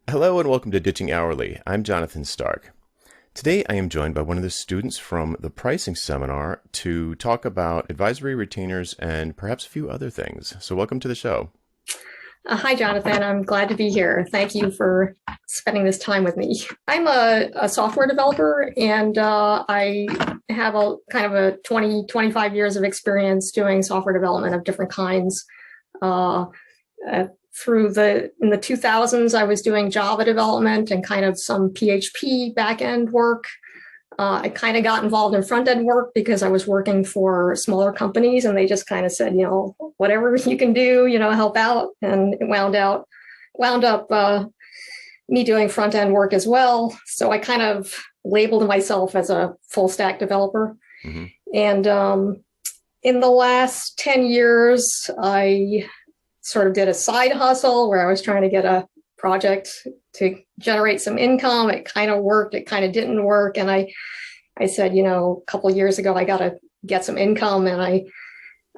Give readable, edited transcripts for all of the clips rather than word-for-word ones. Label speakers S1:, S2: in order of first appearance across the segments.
S1: Hello and welcome to Ditching Hourly. I'm Jonathan Stark. Today I am joined by one of the students from the pricing seminar to talk about advisory retainers and perhaps a few other things. So welcome to the show.
S2: Hi, Jonathan. I'm glad to be here. Thank you for spending this time with me. I'm a software developer, and I have a kind of a 25 years of experience doing software development of different kinds. In the 2000s, I was doing Java development and kind of some PHP backend work. I kind of got involved in front-end work because I was working for smaller companies and they just kind of said, whatever you can do, help out. And it wound up me doing front-end work as well. So I kind of labeled myself as a full-stack developer. Mm-hmm. And in the last 10 years, I sort of did a side hustle where I was trying to get a project to generate some income. It kind of worked. It kind of didn't work. And I said, a couple of years ago, I got to get some income. And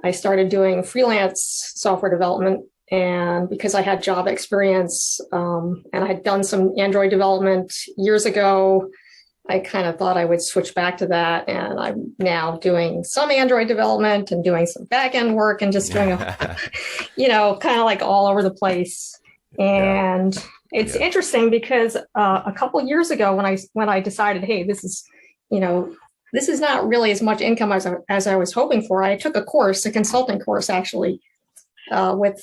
S2: I started doing freelance software development. And because I had job experience and I had done some Android development years ago, I kind of thought I would switch back to that. And I'm now doing some Android development and doing some back-end work and just doing, kind of like all over the place. And it's interesting because a couple of years ago when I decided, hey, this is not really as much income as I was hoping for, I took a consulting course actually with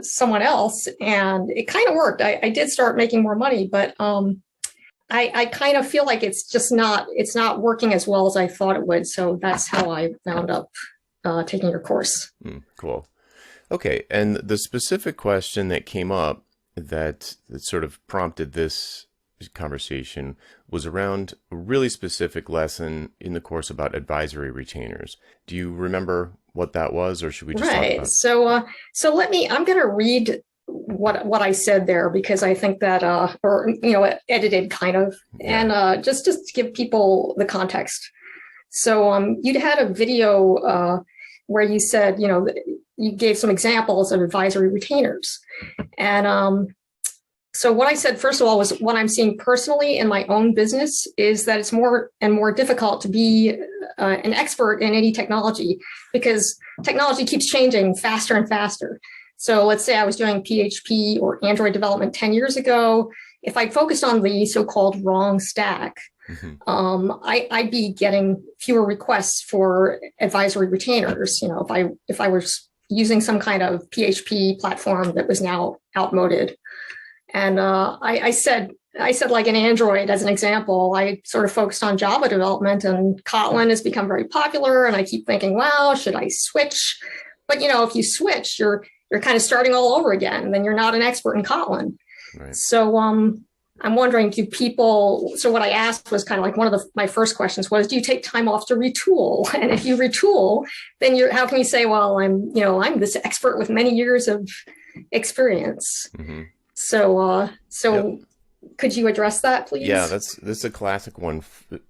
S2: someone else, and it kind of worked. I did start making more money, but I kind of feel like it's not working as well as I thought it would. So that's how I wound up taking your course.
S1: Cool. Okay. And the specific question that came up that sort of prompted this conversation was around a really specific lesson in the course about advisory retainers. Do you remember what that was, or should we just talk about it?
S2: So I'm going to read what I said there because I think that, edited kind of, and just to give people the context. So you'd had a video where you said, you gave some examples of advisory retainers. And so what I said, first of all, was what I'm seeing personally in my own business is that it's more and more difficult to be an expert in any technology because technology keeps changing faster and faster. So let's say I was doing PHP or Android development 10 years ago. If I focused on the so-called wrong stack, I'd be getting fewer requests for advisory retainers. If I was using some kind of PHP platform that was now outmoded. And I said like in Android as an example, I sort of focused on Java development, and Kotlin has become very popular. And I keep thinking, well, should I switch? But if you switch, you're kind of starting all over again, and then you're not an expert in Kotlin. Right. So I'm wondering, so what I asked was kind of like one of my first questions was, do you take time off to retool? And if you retool, then how can you say, well, I'm this expert with many years of experience? Mm-hmm. So yep. Could you address that, please?
S1: Yeah, this is a classic one.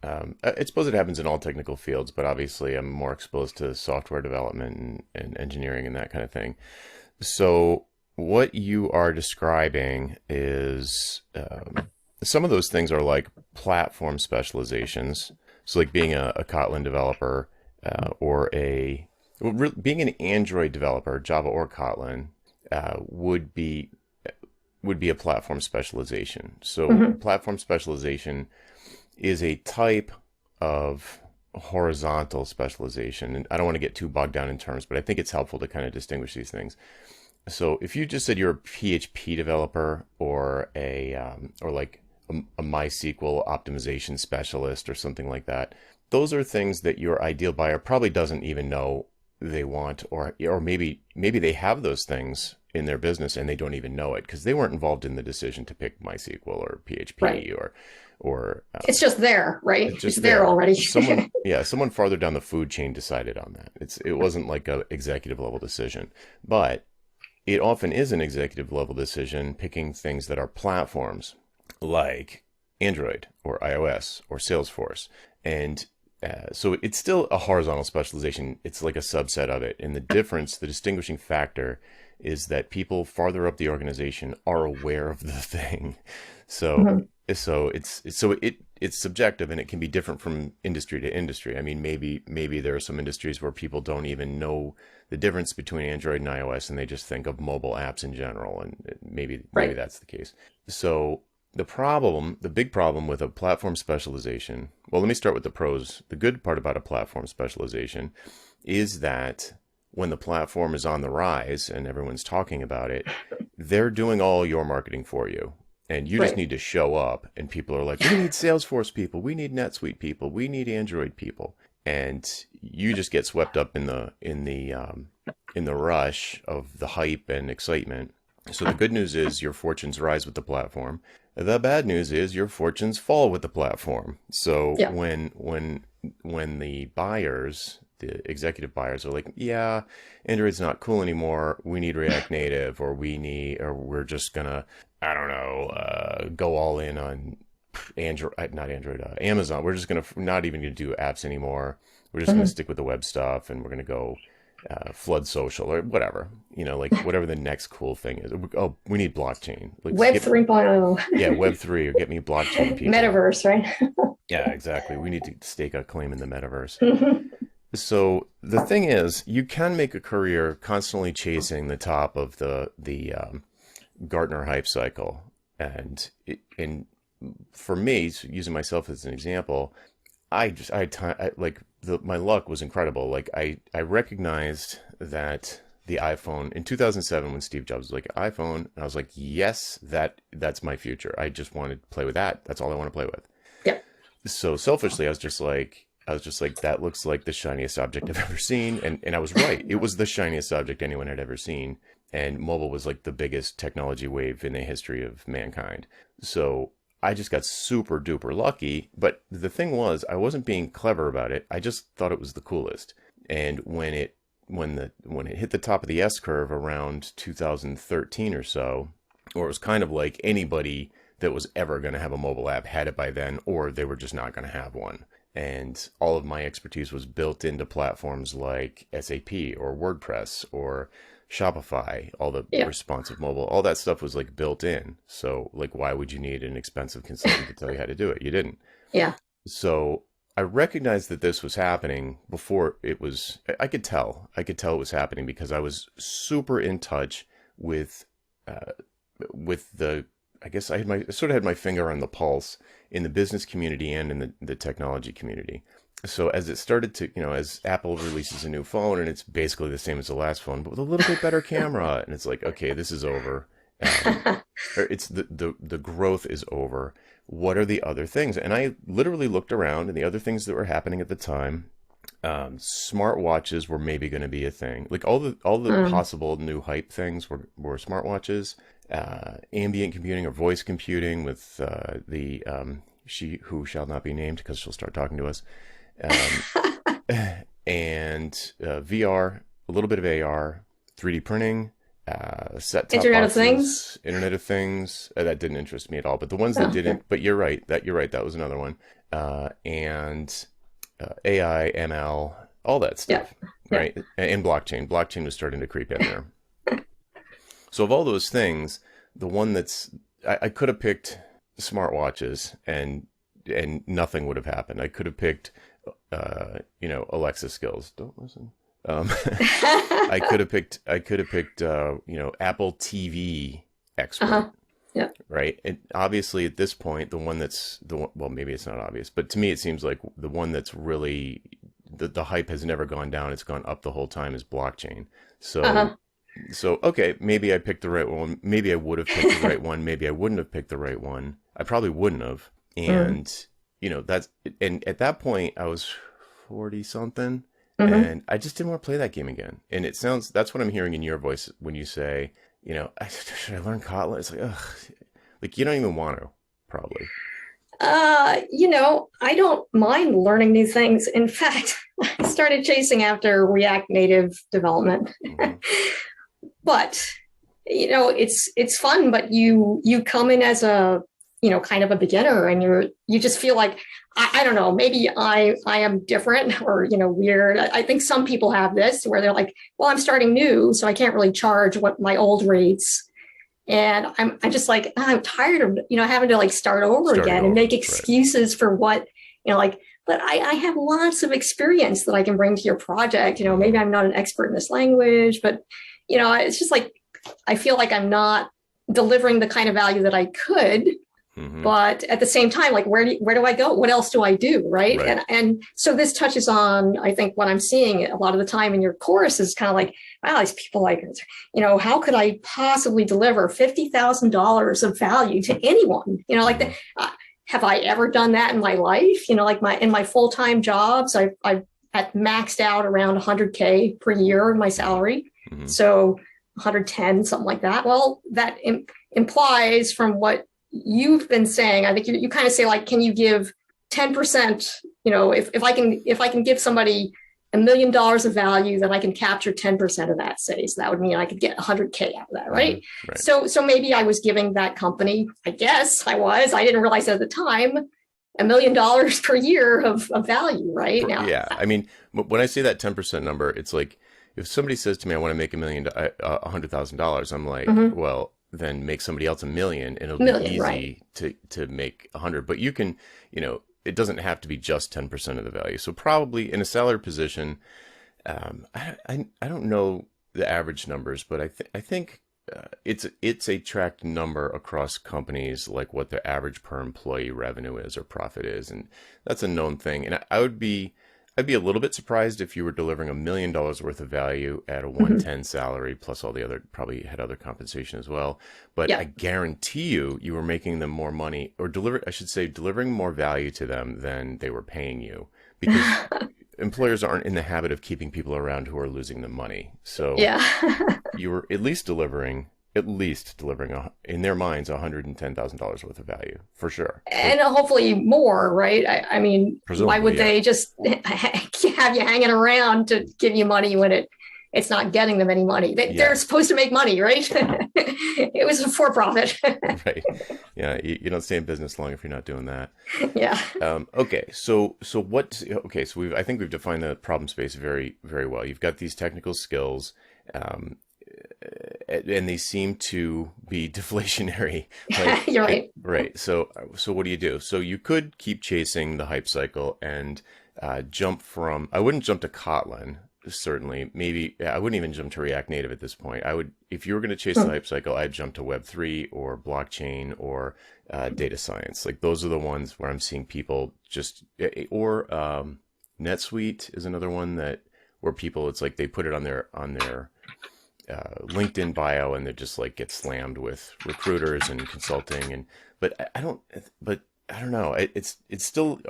S1: I suppose it happens in all technical fields, but obviously I'm more exposed to software development and engineering and that kind of thing. So what you are describing is some of those things are like platform specializations. So like being a Kotlin developer or being an Android developer, Java or Kotlin, would be a platform specialization. So platform specialization is a type of horizontal specialization. And I don't want to get too bogged down in terms, but I think it's helpful to kind of distinguish these things. So if you just said you're a PHP developer or like a MySQL optimization specialist or something like that, those are things that your ideal buyer probably doesn't even know they want, or maybe they have those things in their business and they don't even know it because they weren't involved in the decision to pick MySQL or PHP, right. or
S2: it's just there, right? It's there already.
S1: Someone farther down the food chain decided on that. It wasn't like an executive level decision, but it often is an executive level decision picking things that are platforms like Android or iOS or Salesforce. And So it's still a horizontal specialization. It's like a subset of it. And the difference, the distinguishing factor is that people farther up the organization are aware of the thing. So
S2: Mhm.
S1: it's subjective and it can be different from industry to industry. I mean, maybe there are some industries where people don't even know the difference between Android and iOS and they just think of mobile apps in general, and maybe
S2: Right.
S1: that's the case. So the big problem with a platform specialization, well, let me start with the pros. The good part about a platform specialization is that when the platform is on the rise and everyone's talking about it, they're doing all your marketing for you. And you just
S2: Right.
S1: need to show up, and people are like, we need Salesforce people, we need NetSuite people, we need Android people. And you just get swept up in the rush of the hype and excitement. So the good news is your fortunes rise with the platform. The bad news is your fortunes fall with the platform. So
S2: Yeah.
S1: when the buyers, the executive buyers are like, yeah, Android's not cool anymore. We need React Native, or we're just gonna, I don't know, go all in on Android, not Android, Amazon. We're just gonna not even gonna do apps anymore. We're just gonna
S2: Mhm.
S1: stick with the web stuff, and we're gonna go flood social or whatever. Like whatever the next cool thing is. Oh, we need blockchain. Like
S2: Web
S1: skip,
S2: 3.0,
S1: yeah, Web3 or get me blockchain people.
S2: metaverse, right?
S1: Yeah, exactly. We need to stake a claim in the metaverse.
S2: Mhm.
S1: So the thing is, you can make a career constantly chasing the top of the Gartner hype cycle, and for me, so using myself as an example, I had time. Like my luck was incredible. Like I recognized that the iPhone in 2007 when Steve Jobs was like iPhone, and I was like, yes, that's my future. I just wanted to play with that. That's all I want to play with.
S2: Yeah.
S1: So selfishly, I was just like, that looks like the shiniest object I've ever seen. And I was right. It was the shiniest object anyone had ever seen. And mobile was like the biggest technology wave in the history of mankind. So I just got super duper lucky. But the thing was, I wasn't being clever about it. I just thought it was the coolest. And when it hit the top of the S curve around 2013 or so, or it was kind of like anybody that was ever going to have a mobile app had it by then, or they were just not going to have one. And all of my expertise was built into platforms like SAP or WordPress or Shopify, all the
S2: Yeah.
S1: responsive mobile, all that stuff was like built in. So, like, why would you need an expensive consultant to tell you how to do it? You didn't.
S2: Yeah.
S1: So, I recognized that this was happening before it was, I could tell it was happening because I was super in touch with uh, the, I guess I sort of had my finger on the pulse in the business community and in the technology community. So as it started to, as Apple releases a new phone and it's basically the same as the last phone, but with a little bit better camera, and it's like, okay, this is over. Or it's the growth is over. What are the other things? And I literally looked around, and the other things that were happening at the time, smartwatches were maybe going to be a thing. Like all the
S2: Um,
S1: possible new hype things were smartwatches, ambient computing or voice computing with the she who shall not be named because she'll start talking to us, um, and VR, a little bit of AR, 3D printing, set-top
S2: Internet of Things.
S1: boxes, Internet of Things. That didn't interest me at all. But the ones that
S2: Oh, okay.
S1: didn't, but you're right. That was another one. And AI, ML, all that
S2: Yeah.
S1: stuff,
S2: Yeah.
S1: right? And blockchain. Blockchain was starting to creep in there. So of all those things, the one that's I could have picked smartwatches and nothing would have happened. I could have picked Alexa skills. Don't listen. Um, I could have picked Apple TV expert,
S2: Uh-huh. Yeah.
S1: right? And obviously at this point, the one that's the one, well, maybe it's not obvious, but to me it seems like the one that's really the hype has never gone down. It's gone up the whole time is blockchain. So
S2: Uh-huh.
S1: so okay, maybe I picked the right one. Maybe I would have picked the right one. Maybe I wouldn't have picked the right one. I probably wouldn't have.
S2: Mm.
S1: And that's and at that point I was 40 something
S2: Hmm.
S1: and I just didn't want to play that game again. And it sounds that's what I'm hearing in your voice when you say, should I learn Kotlin? It's like, ugh, like you don't even want to, probably.
S2: I don't mind learning new things. In fact, I started chasing after React Native development.
S1: Hmm.
S2: But it's fun, but you come in as a kind of a beginner, and you just feel like, I don't know, maybe I am different or, weird. I think some people have this where they're like, well, I'm starting new, so I can't really charge what my old rates. And I'm just like, I'm tired of, having to like start over again and make excuses for what, like, but I have lots of experience that I can bring to your project. Maybe I'm not an expert in this language, but, it's just like, I feel like I'm not delivering the kind of value that I could. But at the same time, like, where do I go? What else do I do? Right. And so this touches on, I think, what I'm seeing a lot of the time in your course is kind of like, wow, these people like, how could I possibly deliver $50,000 of value to anyone? Like have I ever done that in my life? Like in my full-time jobs, I've maxed out around 100K per year in my salary. So 110, something like that. Well, that implies from what you've been saying, I think you kind of say, like, can you give 10%, if I can give somebody $1 million of value, then I can capture 10% of that, say. So that would mean I could get 100K out of that, right? So maybe I was giving that company, I guess I didn't realize at the time, $1 million per year of value, right? Now.
S1: Yeah. I mean, when I say that 10% number, it's like, if somebody says to me, I want to make $100,000, I'm like, well, then make somebody else $1 million, and it'll be easy to make 100. But you can, it doesn't have to be just 10% of the value. So probably in a salary position, I don't know the average numbers, but I think it's a tracked number across companies, like what the average per employee revenue is or profit is, and that's a known thing. And I'd be a little bit surprised if you were delivering $1 million worth of value at a 110 salary, plus all the other, probably had other compensation as well. But I guarantee you were making them more money, or delivering more value to them than they were paying you, because employers aren't in the habit of keeping people around who are losing them money. So you were at least delivering in their minds $110,000 worth of value, for sure,
S2: and hopefully more, right? I mean, why would they just have you hanging around to give you money when it's not getting them any money? They're supposed to make money, right? It was a for-profit.
S1: Right. Yeah, you don't stay in business long if you're not doing that.
S2: Yeah.
S1: Okay. So I think we've defined the problem space very, very well. You've got these technical skills, and they seem to be deflationary.
S2: You're right.
S1: Right. So what do you do? So you could keep chasing the hype cycle and jump from, I wouldn't jump to Kotlin, certainly. Maybe I wouldn't even jump to React Native at this point. I would, if you were going to chase the hype cycle, I'd jump to Web3 or blockchain or data science. Like, those are the ones where I'm seeing people just, or NetSuite is another one where people, it's like they put it on their LinkedIn bio, and they just like get slammed with recruiters and consulting, but I don't know. It's still,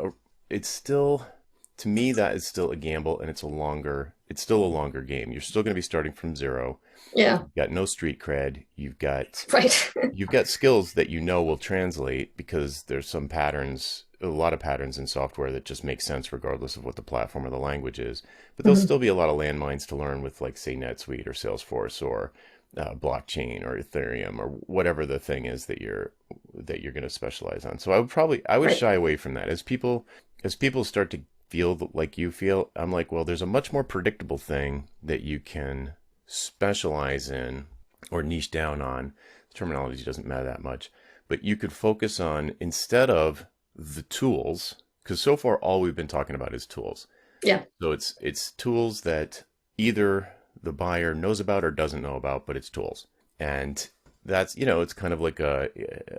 S1: to me, that is still a gamble, and it's still a longer game. You're still going to be starting from zero.
S2: Yeah.
S1: You've got no street cred. You've got you've got skills that will translate, because there's a lot of patterns in software that just make sense regardless of what the platform or the language is. But there'll still be a lot of landmines to learn with, like, say, NetSuite or Salesforce or blockchain or Ethereum or whatever the thing is that you're going to specialize on. So I would shy away from that. As people start to feel like you feel, I'm like, well, there's a much more predictable thing that you can specialize in or niche down on. The terminology doesn't matter that much, but you could focus on, instead of the tools, because so far all we've been talking about is tools.
S2: Yeah.
S1: So it's tools that either the buyer knows about or doesn't know about, but it's tools. And that's, it's kind of like a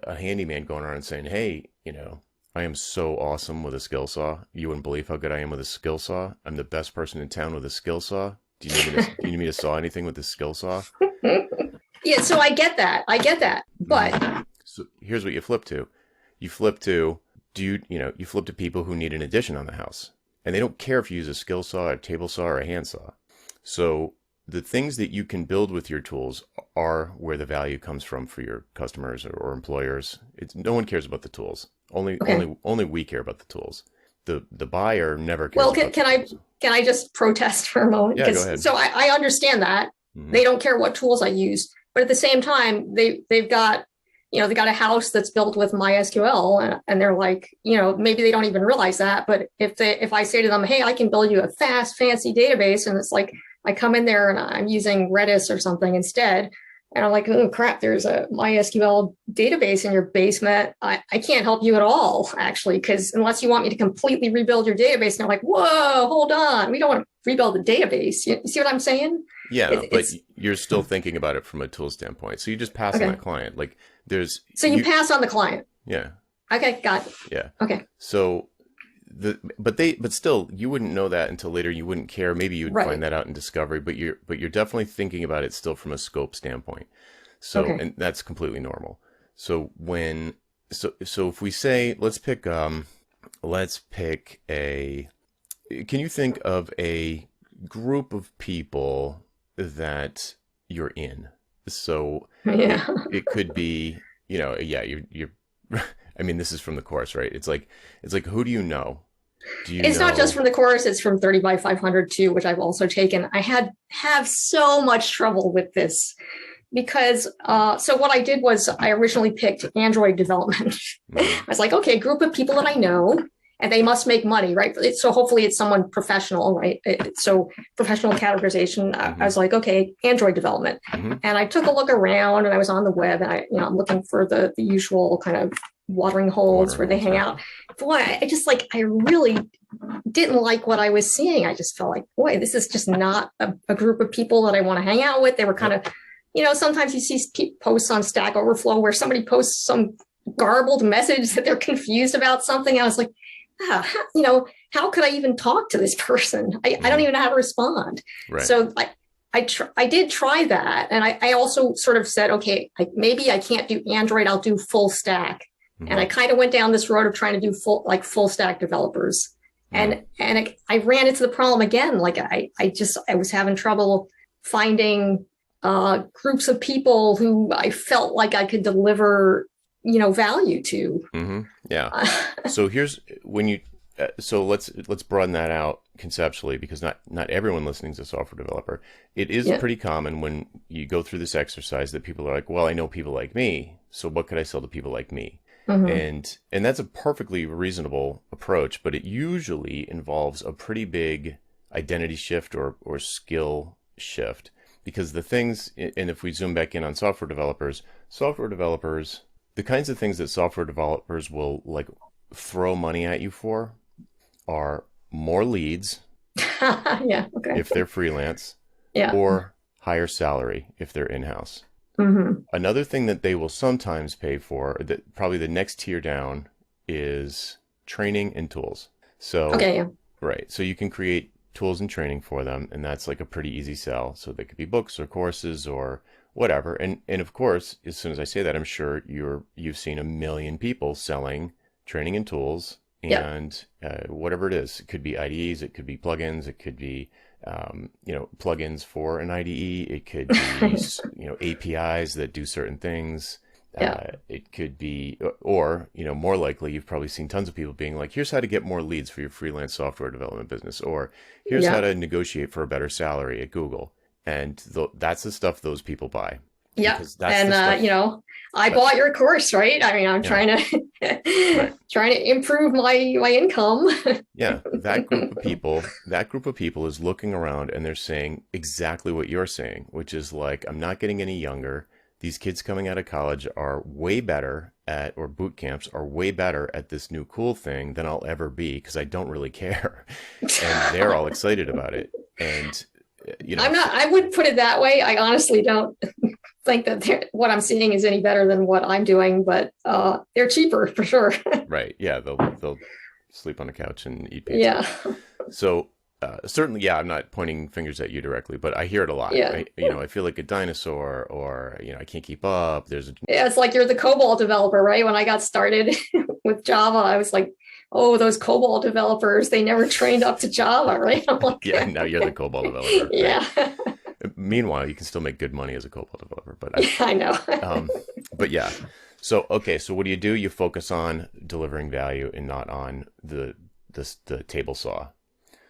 S1: handyman going around and saying, hey, I am so awesome with a skill saw. You wouldn't believe how good I am with a skill saw. I'm the best person in town with a skill saw. Do you need me to saw anything with a skill saw?
S2: Yeah, so I get that. But
S1: so here's what you flip to. You flip to people who need an addition on the house, and they don't care if you use a skill saw, a table saw, or a hand saw. So the things that you can build with your tools are where the value comes from for your customers or employers. No one cares about the tools. Only we care about the tools. The buyer never cares.
S2: Well, can I just protest for a moment?
S1: Yeah, go ahead.
S2: So I understand that they don't care what tools I use, but at the same time, they've got they got a house that's built with MySQL, and they're like, maybe they don't even realize that. But if I say to them, hey, I can build you a fast, fancy database, and it's like I come in there and I'm using Redis or something instead, and I'm like, oh crap, there's a MySQL database in your basement. I can't help you at all, actually, because unless you want me to completely rebuild your database, and they're like, whoa, hold on, we don't want to rebuild the database. You see what I'm saying?
S1: Yeah, but you're still thinking about it from a tool standpoint. So you just pass on that client. Like
S2: so you pass on the client.
S1: Yeah.
S2: Okay, got it.
S1: Yeah.
S2: Okay.
S1: So but still you wouldn't know that until later. You wouldn't care. Maybe you would find that out in discovery, but you're definitely thinking about it still from a scope standpoint. So and that's completely normal. So so if we say let's pick a can you think of a group of people that you're in? So it could be, you're I mean, this is from the course, right? It's like who do you know?
S2: It's not just from the course, it's from 30 by 500 too, which I've also taken. I have so much trouble with this because so what I did was I originally picked Android development. I was like, okay, group of people that I know, and they must make money, right? So hopefully it's someone professional, right? So professional categorization. I was like, okay, Android development. And I took a look around and I was on the web and I'm looking for the usual kind of watering holes where they hang out. Boy, I really didn't like what I was seeing. I just felt like, boy, this is just not a group of people that I want to hang out with. They were kind of, sometimes you see posts on Stack Overflow where somebody posts some garbled message that they're confused about something. I was like, how could I even talk to this person? I don't even know how to respond. Right. So I did try that. And I also sort of said, okay, maybe I can't do Android. I'll do full stack. And I kind of went down this road of trying to do full stack developers. And I ran into the problem again. Like I was having trouble finding groups of people who I felt like I could deliver value to.
S1: Yeah. So here's when you, so let's broaden that out conceptually, because not everyone listening is a software developer. It is pretty common when you go through this exercise that people are like, well, I know people like me, so what could I sell to people like me? And that's a perfectly reasonable approach, but it usually involves a pretty big identity shift or skill shift, because the things, and if we zoom back in on software developers, the kinds of things that software developers will like throw money at you for are more leads if they're freelance, or higher salary if they're in-house. Another thing that they will sometimes pay for, that probably the next tier down, is training and tools. So right, so you can create tools and training for them, and that's like a pretty easy sell. So they could be books or courses or whatever. And of course, as soon as I say that, I'm sure you've seen a million people selling training and tools and whatever it is. It could be IDEs, it could be plugins, it could be plugins for an IDE. It could be APIs that do certain things. It could be, or more likely, you've probably seen tons of people being like, here's how to get more leads for your freelance software development business, or here's how to negotiate for a better salary at Google. And that's the stuff those people buy.
S2: Yeah. And, I bought your course, right? I mean, I'm trying to improve my income.
S1: Yeah. That group of people is looking around and they're saying exactly what you're saying, which is like, I'm not getting any younger. These kids coming out of college are way better or boot camps are way better at this new cool thing than I'll ever be, because I don't really care. And they're all excited about it. And,
S2: I wouldn't put it that way. I honestly don't think that what I'm seeing is any better than what I'm doing, but they're cheaper for sure. Right.
S1: Yeah. They'll sleep on the couch and eat pizza. Yeah. So certainly, I'm not pointing fingers at you directly, but I hear it a lot. Yeah. I feel like a dinosaur, or, I can't keep up.
S2: It's like you're the COBOL developer, right? When I got started with Java, I was like, oh, those COBOL developers, they never trained up to Java, right? I'm like,
S1: now you're the COBOL developer.
S2: Yeah.
S1: Right? Meanwhile, you can still make good money as a COBOL developer, but
S2: I know.
S1: But yeah. So, okay. So what do? You focus on delivering value and not on the table saw.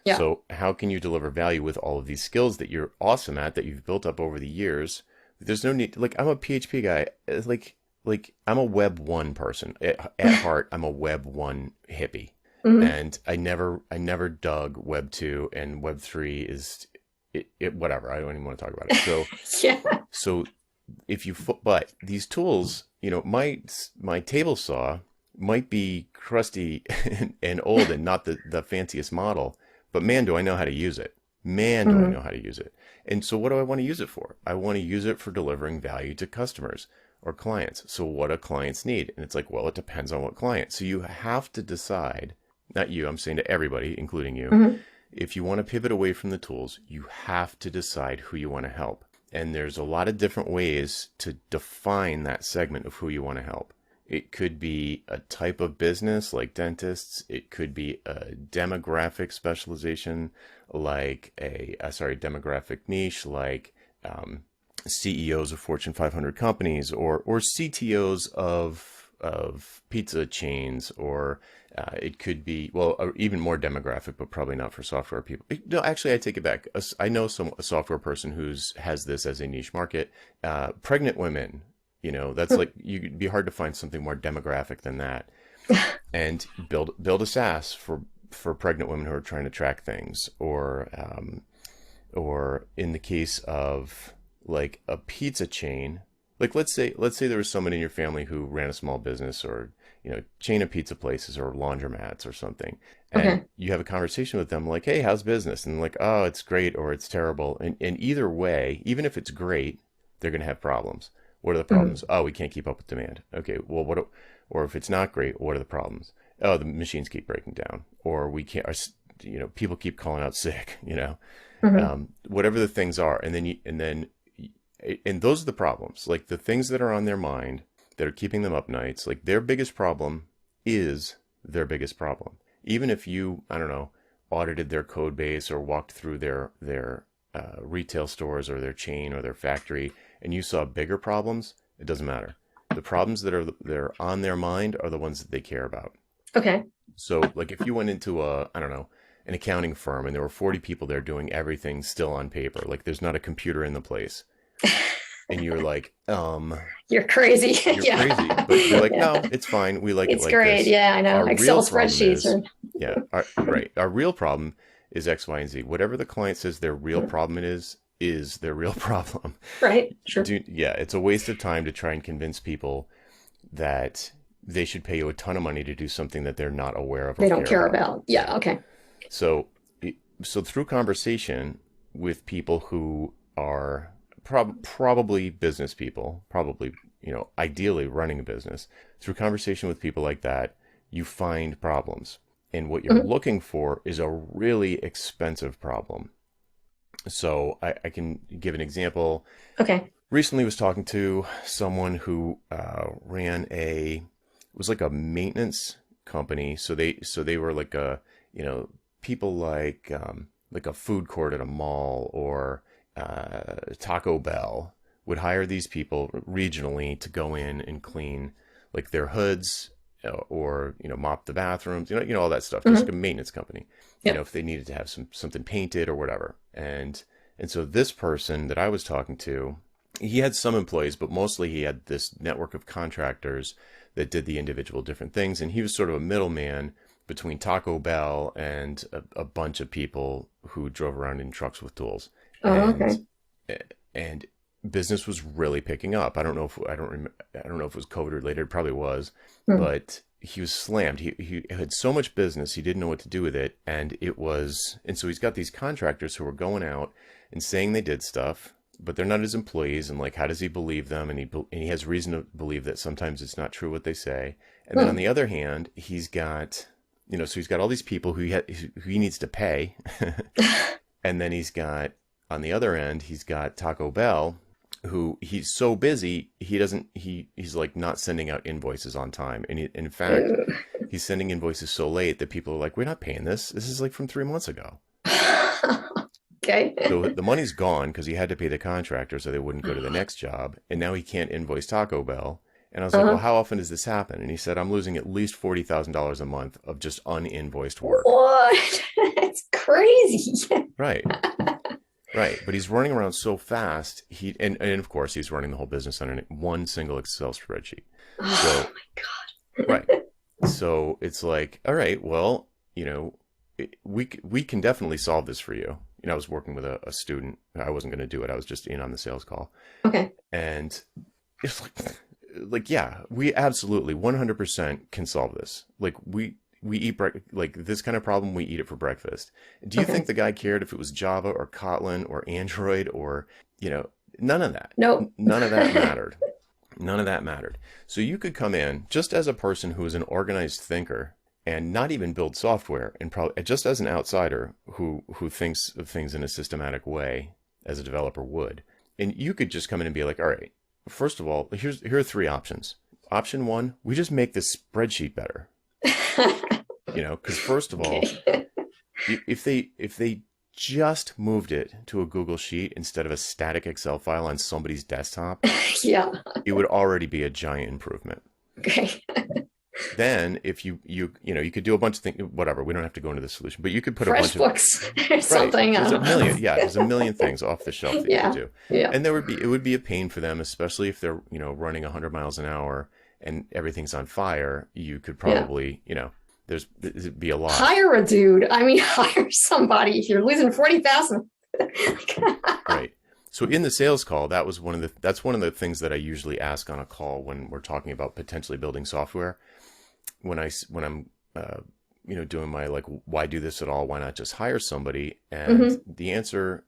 S1: Yeah. So how can you deliver value with all of these skills that you're awesome at, that you've built up over the years? There's no need, like, I'm a PHP guy. Like, like I'm a web one person at heart. I'm a web one hippie,
S2: Hmm.
S1: and I never dug web two, and web three is whatever. I don't even want to talk about it. So
S2: Yeah.
S1: so if you but these tools, my table saw might be crusty and old and not the fanciest model, but man, do I know how to use it. Man, do I
S2: Hmm.
S1: know how to use it. And so what do I want to use it for? I want to use it for delivering value to customers or clients. So what do clients need? And it's like, well, it depends on what client. So you have to decide, not you, I'm saying to everybody, including you,
S2: Hmm.
S1: if you want to pivot away from the tools, you have to decide who you want to help. And there's a lot of different ways to define that segment of who you want to help. It could be a type of business like dentists. It could be a demographic specialization like demographic niche like CEOs of Fortune 500 companies or CTOs of pizza chains, or it could be, well, even more demographic, but probably not for software people. No, actually, I take it back. I know a software person who's has this as a niche market. Pregnant women, that's like, you'd be hard to find something more demographic than that. And build a SaaS for pregnant women who are trying to track things, or in the case of like a pizza chain, like let's say there was someone in your family who ran a small business, or chain of pizza places or laundromats or something, and
S2: Okay.
S1: you have a conversation with them like, hey, how's business? And like, oh, it's great or it's terrible. And either way, even if it's great, they're going to have problems. What are the
S2: Hmm.
S1: problems? Oh, we can't keep up with demand. Okay, well, or if it's not great, what are the problems? Oh, the machines keep breaking down, or we can't, people keep calling out sick,
S2: Hmm.
S1: whatever the things are. And those are the problems, like the things that are on their mind that are keeping them up nights. Like their biggest problem is their biggest problem. Even if you, I don't know, audited their code base or walked through their retail stores or their chain or their factory, and you saw bigger problems, it doesn't matter. The problems that are on their mind are the ones that they care about.
S2: Okay.
S1: So, like, if you went into I don't know, an accounting firm, and there were 40 people there doing everything still on paper, like there's not a computer in the place, and you're like,
S2: You're crazy.
S1: you're crazy.
S2: Yeah.
S1: But they're like,
S2: Yeah.
S1: no, it's fine. We like it
S2: It's
S1: like
S2: great.
S1: this.
S2: Yeah, I know.
S1: Our real
S2: Excel
S1: problem
S2: spreadsheets
S1: is,
S2: are
S1: yeah, right. Our real problem is X, Y, and Z. Whatever the client says their real problem is their real problem.
S2: right. Sure.
S1: Yeah, it's a waste of time to try and convince people that they should pay you a ton of money to do something that they're not aware of or
S2: They don't
S1: care
S2: care
S1: about.
S2: about.
S1: Yeah.
S2: Yeah. Okay.
S1: So, so through conversation with people who are probably business people, probably, ideally running a business, through conversation with people like that, you find problems. And what you're
S2: Hmm.
S1: looking for is a really expensive problem. So I can give an example.
S2: Okay.
S1: Recently was talking to someone who ran it was like a maintenance company. So they were like people like a food court at a mall, or Taco Bell would hire these people regionally to go in and clean like their hoods, or mop the bathrooms, all that stuff, just like
S2: Hmm.
S1: a maintenance company,
S2: Yep.
S1: if they needed to have something painted or whatever. And so this person that I was talking to, he had some employees, but mostly he had this network of contractors that did the individual different things. And he was sort of a middleman between Taco Bell and a bunch of people who drove around in trucks with tools.
S2: Oh,
S1: And
S2: okay.
S1: and business was really picking up. I don't know if it was COVID related. It probably was,
S2: Hmm.
S1: but he was slammed. He had so much business, he didn't know what to do with it, and so he's got these contractors who are going out and saying they did stuff, but they're not his employees. And like, how does he believe them? And he has reason to believe that sometimes it's not true what they say. And then on
S2: Hmm.
S1: the other hand, he's got, so he's got all these people who he needs to pay, and then he's got, on the other end, he's got Taco Bell, who he's so busy he's like not sending out invoices on time. And in fact, he's sending invoices so late that people are like, we're not paying this. This is like from 3 months ago.
S2: Okay.
S1: So the money's gone because he had to pay the contractor so they wouldn't go to the next job. And now he can't invoice Taco Bell. And I was like, well,
S2: Uh-huh.
S1: how often does this happen? And he said, I'm losing at least $40,000 a month of just uninvoiced work.
S2: What? It's crazy.
S1: Right. Right, but he's running around so fast. And of course he's running the whole business on one single Excel spreadsheet.
S2: Oh
S1: So
S2: my
S1: right,
S2: God.
S1: so it's like, all right, well, we can definitely solve this for you. I was working with a student. I wasn't going to do it. I was just in on the sales call,
S2: Okay.
S1: and it's like yeah, we absolutely 100% can solve this. Like we eat like this kind of problem. We eat it for breakfast. Do you
S2: Okay.
S1: think the guy cared if it was Java or Kotlin or Android or none of that?
S2: Nope.
S1: None of that mattered. None of that mattered. So you could come in just as a person who is an organized thinker and not even build software, and probably just as an outsider who thinks of things in a systematic way as a developer would. And you could just come in and be like, all right, first of all, here are three options. Option one, we just make this spreadsheet better. Because first of all,
S2: Okay.
S1: if they just moved it to a Google Sheet instead of a static Excel file on somebody's desktop,
S2: Yeah.
S1: it would already be a giant improvement.
S2: Okay.
S1: Then if you could do a bunch of things, whatever, we don't have to go into the solution, but you could put a bunch of
S2: FreshBooks or
S1: right.
S2: something. I
S1: There's a
S2: don't
S1: million,
S2: know.
S1: yeah, there's a million things off the shelf that you could
S2: Yeah.
S1: do.
S2: Yeah.
S1: And it would be a pain for them, especially if they're, running 100 miles an hour and everything's on fire. You could
S2: Yeah.
S1: probably, there'd be a lot.
S2: Hire a dude. I mean, hire somebody. If you're losing 40,000.
S1: Right. So in the sales call, that's one of the things that I usually ask on a call when we're talking about potentially building software. When I'm doing my like, why do this at all? Why not just hire somebody? And
S2: Mm-hmm.
S1: the answer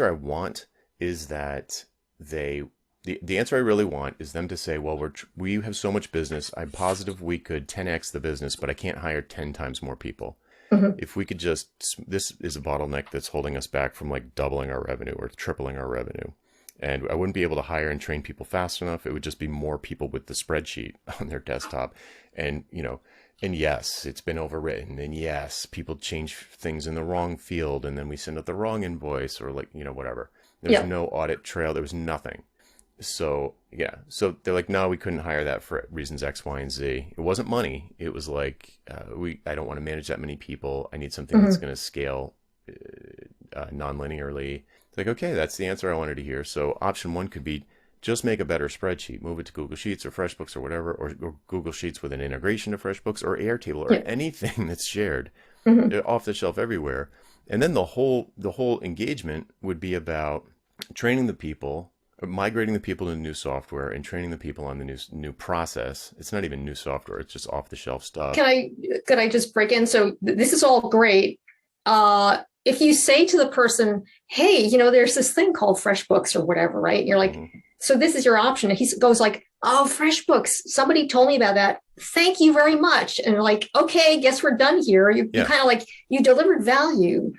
S1: I want is that the answer I really want is them to say, well, we have so much business. I'm positive we could 10x the business, but I can't hire 10 times more people.
S2: Mm-hmm.
S1: If we could this is a bottleneck that's holding us back from like doubling our revenue or tripling our revenue. And I wouldn't be able to hire and train people fast enough. It would just be more people with the spreadsheet on their desktop. And, and yes, it's been overwritten. And yes, people change things in the wrong field. And then we send out the wrong invoice or like, whatever. There's
S2: Yep.
S1: no audit trail. There was nothing. So, yeah. So they're like, no, we couldn't hire that for reasons X, Y, and Z. It wasn't money. It was like, I don't want to manage that many people. I need something that's
S2: Mm-hmm.
S1: going to scale non-linearly. It's like, okay, that's the answer I wanted to hear. So option one could be just make a better spreadsheet, move it to Google Sheets or FreshBooks or whatever, or Google Sheets with an integration to FreshBooks or Airtable or
S2: Yeah.
S1: anything that's shared
S2: Mm-hmm.
S1: off the shelf everywhere. And then the whole engagement would be about training the people, migrating the people to new software, and training the people on the new process. It's not even new software; it's just off the shelf stuff.
S2: Could I just break in? So this is all great. If you say to the person, hey, there's this thing called FreshBooks or whatever, right? And you're like,
S1: Mm-hmm.
S2: so this is your option. And he goes like, oh, FreshBooks, somebody told me about that. Thank you very much. And you're like, okay, guess we're done here. You
S1: Yeah.
S2: kind of like, you delivered value,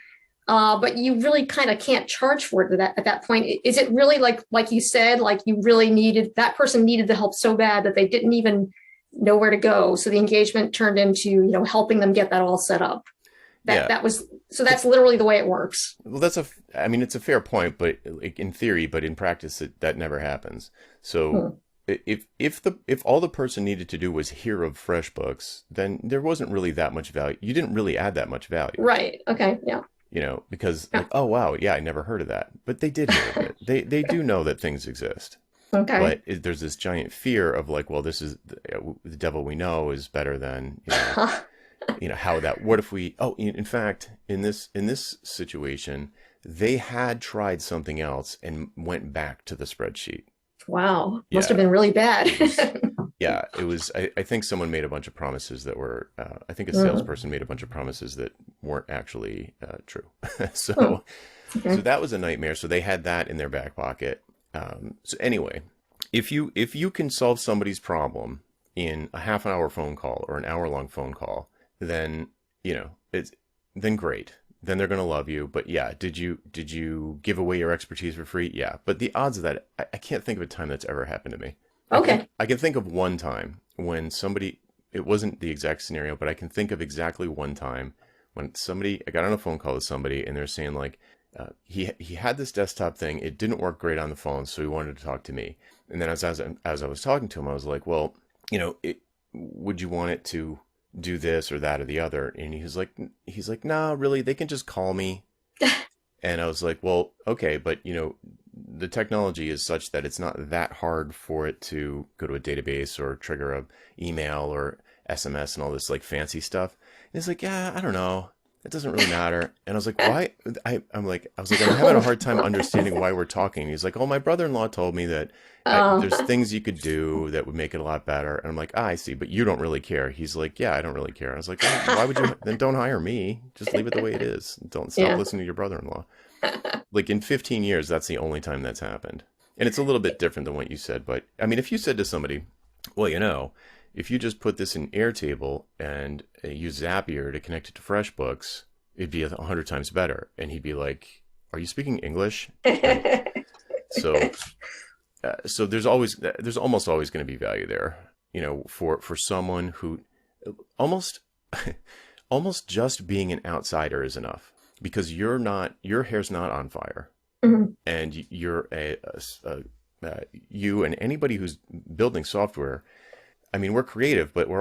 S2: but you really kind of can't charge for it at that point. Is it really like you said, like you really that person needed the help so bad that they didn't even know where to go. So the engagement turned into, helping them get that all set up.
S1: Yeah.
S2: That's literally the way it works.
S1: Well, it's a fair point, but like in theory, but in practice, that never happens. So if all the person needed to do was hear of FreshBooks, then there wasn't really that much value. You didn't really add that much value.
S2: Right. Okay. Yeah.
S1: Because like, oh wow, yeah, I never heard of that, but they did hear of it. They do know that things exist.
S2: Okay.
S1: But there's this giant fear of like, well, this is the devil we know is better than how that. What if we? Oh, in fact, in this situation, they had tried something else and went back to the spreadsheet.
S2: Wow. Must
S1: Yeah,
S2: have been really bad.
S1: it was. Yeah, it was. I think someone made a bunch of promises that were. I think a salesperson made a bunch of promises that weren't actually true. So
S2: Okay.
S1: that was a nightmare. So they had that in their back pocket. So anyway, if you can solve somebody's problem in a half an hour phone call or an hour long phone call, then then great. Then they're going to love you. But yeah, did you give away your expertise for free? Yeah. But the odds of that, I can't think of a time that's ever happened to me.
S2: Okay.
S1: I can think of one time when it wasn't the exact scenario, but I can think of exactly one time when I got on a phone call with somebody and they're saying like, he had this desktop thing. It didn't work great on the phone, so he wanted to talk to me. And then as I was talking to him, I was like, well, would you want it to do this or that or the other? And he's like, nah, really, they can just call me. And I was like, well, okay, but the technology is such that it's not that hard for it to go to a database or trigger a email or SMS and all this like fancy stuff. And he's like, yeah, I don't know. It doesn't really matter. And I was like, why? I'm having a hard time understanding why we're talking. He's like, oh, my brother-in-law told me that
S2: Uh,
S1: there's things you could do that would make it a lot better. And I'm like, I see, but you don't really care. He's like, yeah, I don't really care. I was like, well, why would you? Then don't hire me. Just leave it the way it is. Don't stop
S2: yeah.
S1: listening to your brother-in-law. Like in 15 years, that's the only time that's happened. And it's a little bit different than what you said. But I mean, if you said to somebody, well, if you just put this in Airtable and use Zapier to connect it to FreshBooks, it'd be 100 times better. And he'd be like, are you speaking English? Right. So, so there's almost always going to be value there, for someone who almost, almost just being an outsider is enough because your hair's not on fire.
S2: Mhm.
S1: And you and anybody who's building software, I mean, we're creative, but we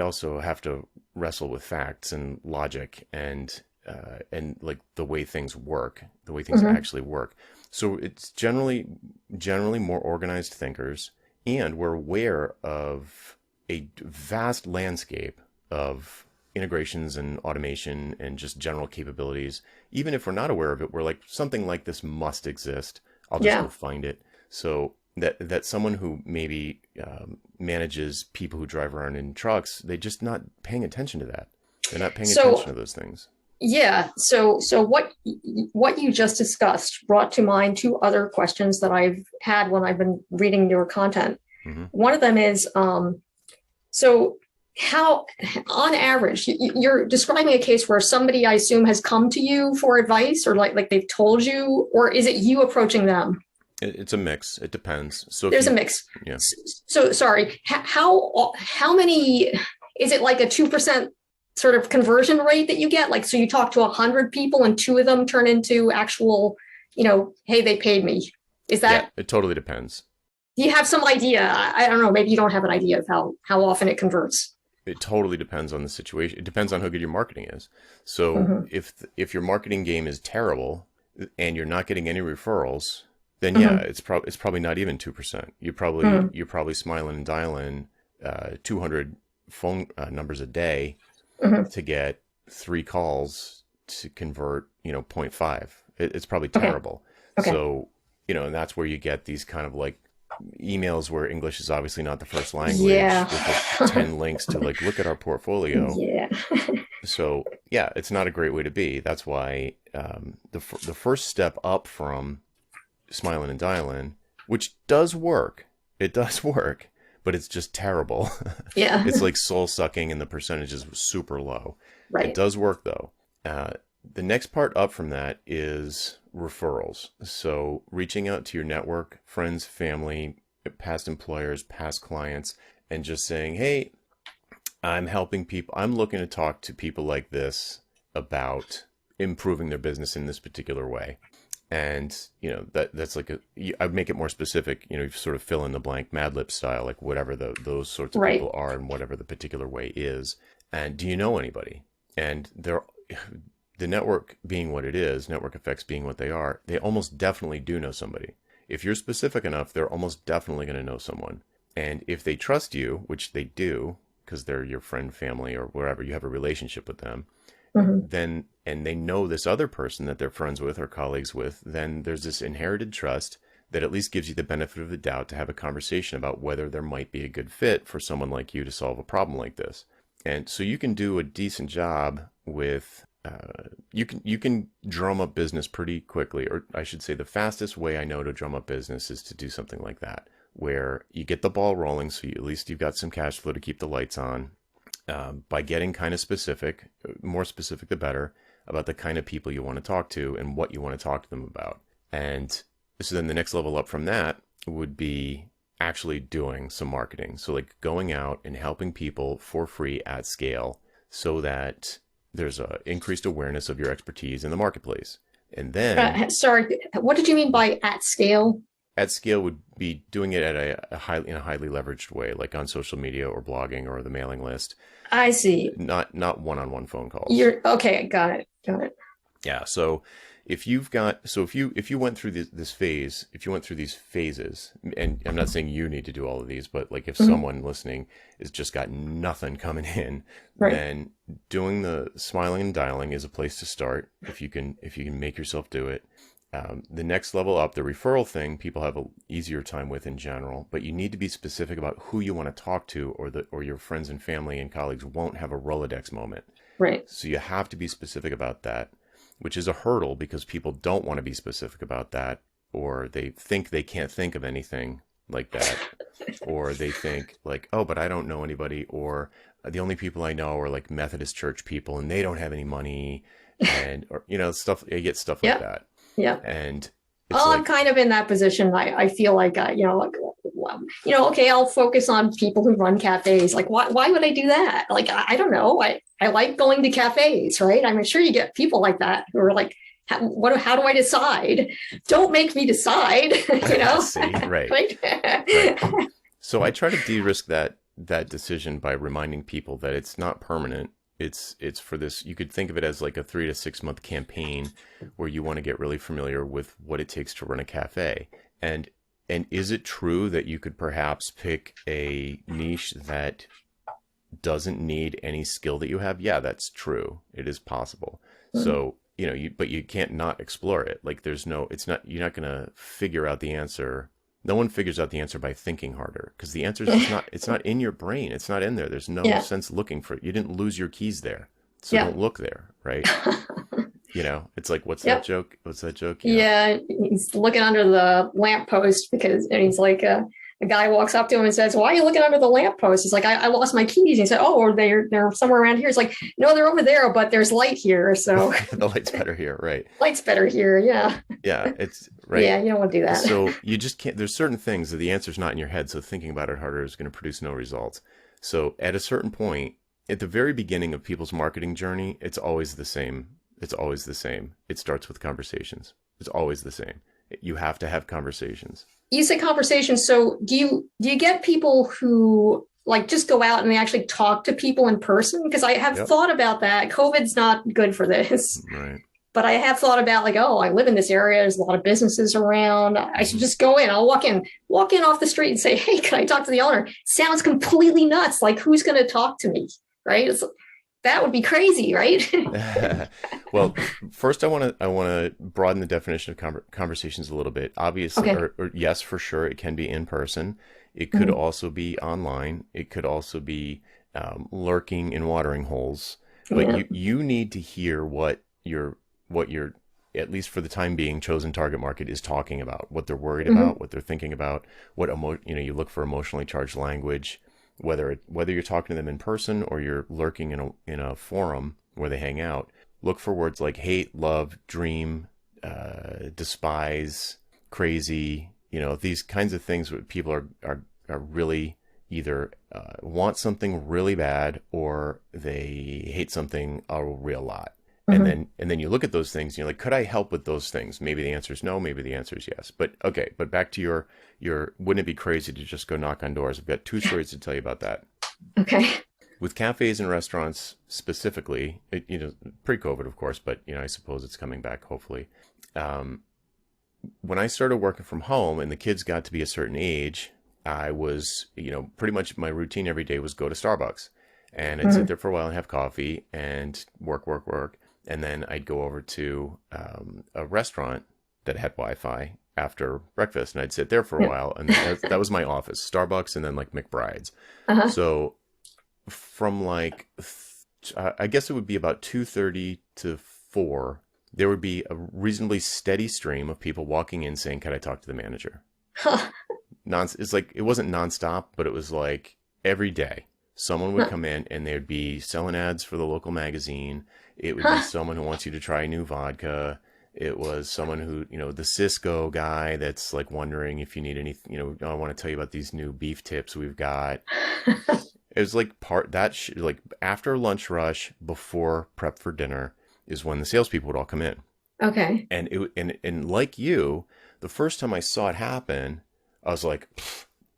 S1: also have to wrestle with facts and logic and like the way things work, the way things
S2: Mhm.
S1: actually work. So it's generally more organized thinkers, and we're aware of a vast landscape of integrations and automation and just general capabilities. Even if we're not aware of it, we're like, something like this must exist. I'll just go
S2: Yeah.
S1: find it. So that someone who maybe manages people who drive around in trucks, they're just not paying attention to that. They're not paying attention
S2: So
S1: to those things.
S2: yeah, so what you just discussed brought to mind two other questions that I've had when I've been reading your content.
S1: Hmm.
S2: One of them is so how on average you're describing a case where somebody I assume has come to you for advice or like they've told you, or is it you approaching them?
S1: It's a mix. It depends. So if
S2: There's a
S1: you,
S2: mix.
S1: yeah,
S2: So sorry, how many, is it like a 2% sort of conversion rate that you get? Like, so you talk to 100 people and two of them turn into actual, hey, they paid me. Is
S1: yeah,
S2: that,
S1: it totally depends.
S2: do you have some idea? I don't know, maybe you don't have an idea of how often it converts.
S1: It totally depends on the situation. It depends on how good your marketing is. So
S2: Mm-hmm.
S1: if your marketing game is terrible and you're not getting any referrals, then yeah,
S2: Mm-hmm.
S1: it's probably not even 2%.
S2: Mm-hmm.
S1: You're probably smiling and dialing 200 phone numbers a day
S2: Mm-hmm.
S1: to get 3 calls to convert, zero point 0.5. It's probably
S2: Okay.
S1: terrible.
S2: Okay.
S1: So, and that's where you get these kind of like emails where English is obviously not the first language
S2: Yeah.
S1: with like 10 links to like, look at our portfolio.
S2: Yeah.
S1: So yeah, it's not a great way to be. That's why the first step up from smiling and dialing, which does work, it does work, but it's just terrible.
S2: Yeah.
S1: It's like soul sucking and the percentage is super low. It
S2: Right.
S1: does work though. The next part up from that is referrals. So reaching out to your network, friends, family, past employers, past clients, and just saying, hey, I'm helping people. I'm looking to talk to people like this about improving their business in this particular way. And that's like I'd make it more specific. You sort of fill in the blank, Mad Lib style, like whatever those sorts of
S2: Right.
S1: people are and whatever the particular way is. And do you know anybody? And the network being what it is, network effects being what they are, they almost definitely do know somebody. If you're specific enough, they're almost definitely going to know someone. And if they trust you, which they do, because they're your friend, family, or wherever you have a relationship with them,
S2: Mm-hmm.
S1: then and they know this other person that they're friends with or colleagues with, then there's this inherited trust that at least gives you the benefit of the doubt to have a conversation about whether there might be a good fit for someone like you to solve a problem like this. And so you can do a decent job with you can drum up business pretty quickly, or I should say the fastest way I know to drum up business is to do something like that, where you get the ball rolling, so at least you've got some cash flow to keep the lights on, by getting kind of specific, more specific the better, about the kind of people you want to talk to and what you want to talk to them about. And so then the next level up from that would be actually doing some marketing. So like going out and helping people for free at scale so that there's a increased awareness of your expertise in the marketplace. And then
S2: Sorry, what did you mean by at scale?
S1: at scale would be doing it at in a highly leveraged way, like on social media or blogging or the mailing list,
S2: I see.
S1: not one-on-one phone calls.
S2: You're okay. Got it. Got it.
S1: Yeah. So if you went through this phase, if you went through these phases, and I'm not saying you need to do all of these, but like if
S2: Mhm.
S1: someone listening is just got nothing coming in,
S2: Right.
S1: then doing the smiling and dialing is a place to start. If you can make yourself do it. The next level up, the referral thing, people have a easier time with in general, but you need to be specific about who you want to talk to, or your friends and family and colleagues won't have a Rolodex moment.
S2: Right.
S1: So you have to be specific about that, which is a hurdle because people don't want to be specific about that, or they think they can't think of anything like that, or they think like, oh, but I don't know anybody, or the only people I know are like Methodist church people and they don't have any money, and or stuff. You get stuff like
S2: Yep.
S1: that,
S2: Yep.
S1: and it's
S2: Oh, I'm
S1: like,
S2: kind of in that position. I feel like, like, well, okay, I'll focus on people who run cafes. Like, why would I do that? Like, I don't know. I like going to cafes, right? I'm sure you get people like that who are like, how do I decide? Don't make me decide,
S1: see, right,
S2: right?
S1: right. So I try to de-risk that decision by reminding people that it's not permanent. It's for this. You could think of it as like a 3 to 6 month campaign where you want to get really familiar with what it takes to run a cafe. And is it true that you could perhaps pick a niche that doesn't need any skill that you have? Yeah, that's true. It is possible. So, but you can't not explore it. Like you're not going to figure out the answer. No one figures out the answer by thinking harder because the answer is just not, it's not in your brain. It's not in there. There's no
S2: Yeah.
S1: sense looking for it. You didn't lose your keys there. So
S2: Yeah.
S1: don't look there, right? It's like, what's that
S2: Yep.
S1: joke? What's that joke?
S2: Yeah, he's looking under the lamppost and he's like, a guy walks up to him and says, "Why are you looking under the lamppost?" He's like, I lost my keys. And he said, "Oh, they're somewhere around here." It's like, "No, they're over there, but there's light here, so
S1: The light's better here, right?
S2: light's better here." Yeah,
S1: Yeah, it's right.
S2: yeah, you don't want to do that.
S1: So you just can't, there's certain things that the answer's not in your head. So thinking about it harder is going to produce no results. So at a certain point, at the very beginning of people's marketing journey, it's always the same. It's always the same. It starts with conversations. It's always the same. You have to have conversations.
S2: You say conversations, so do you get people who like just go out and they actually talk to people in person? Because I have
S1: Yep.
S2: thought about that. COVID's not good for this.
S1: Right.
S2: But I have thought about like, oh, I live in this area. There's a lot of businesses around. I should
S1: Hmm.
S2: just go in. I'll walk in off the street and say, "Hey, can I talk to the owner?" Sounds completely nuts. Like, who's going to talk to me? Right? That would be crazy, right?
S1: Well, first I want to broaden the definition of conversations a little bit. Obviously,
S2: Okay.
S1: or yes, for sure, it can be in person. It could
S2: Mhm.
S1: also be online. It could also be lurking in watering holes. But
S2: Yeah.
S1: you need to hear what your at least for the time being chosen target market is talking about, what they're worried
S2: Hmm.
S1: about, what they're thinking about, you look for emotionally charged language, whether you're talking to them in person or you're lurking in a forum where they hang out. Look for words like hate, love, dream, despise, crazy. These kinds of things where people are really either want something really bad or they hate something a real lot. And
S2: Hmm.
S1: then you look at those things and you're like, could I help with those things? Maybe the answer is no, maybe the answer is yes. But okay, but back to your wouldn't it be crazy to just go knock on doors? I've got two stories to tell you about that.
S2: Okay.
S1: With cafes and restaurants specifically, pre-COVID, of course, but I suppose it's coming back, hopefully. Um, when I started working from home and the kids got to be a certain age, I was, pretty much my routine every day was go to Starbucks. And I'd sit
S2: Hmm.
S1: there for a while and have coffee and work, work, work. And then I'd go over to a restaurant that had Wi-Fi after breakfast. And I'd sit there for a
S2: Yeah.
S1: while. And that was my office, Starbucks and then like McBride's.
S2: Uh-huh.
S1: So from like, I guess it would be about 2:30 to 4, there would be a reasonably steady stream of people walking in saying, can I talk to the manager?
S2: Huh.
S1: It's like, it wasn't nonstop, but it was like every day someone would
S2: Huh.
S1: come in and they'd be selling ads for the local magazine. It would be
S2: Huh.
S1: someone who wants you to try new vodka. It was someone who, the Cisco guy that's like wondering if you need any, I want to tell you about these new beef tips we've got. It was like like after lunch rush, before prep for dinner is when the salespeople would all come in.
S2: Okay.
S1: And like you, the first time I saw it happen, I was like,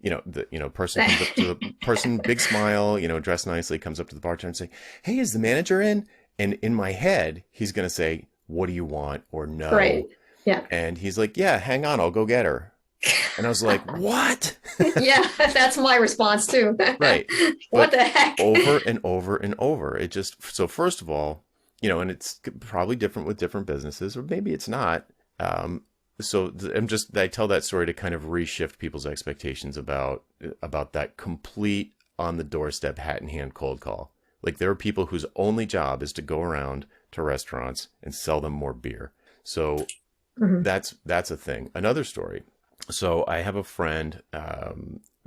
S1: the person comes up to the person, big smile, dressed nicely, comes up to the bartender and say, "Hey, is the manager in?" And in my head, he's gonna say, what do you want, or
S2: Right.
S1: no.
S2: Yeah.
S1: And he's like, yeah, hang on, I'll go get her. And I was like, what?
S2: Yeah, that's my response too.
S1: Right.
S2: What
S1: But
S2: the heck?
S1: over and over and over, it just, so first of all, and it's probably different with different businesses, or maybe it's not. Um, I tell that story to kind of reshift people's expectations about that complete on the doorstep hat in hand cold call. Like there are people whose only job is to go around to restaurants and sell them more beer. So
S2: Mhm.
S1: that's a thing. Another story. So I have a friend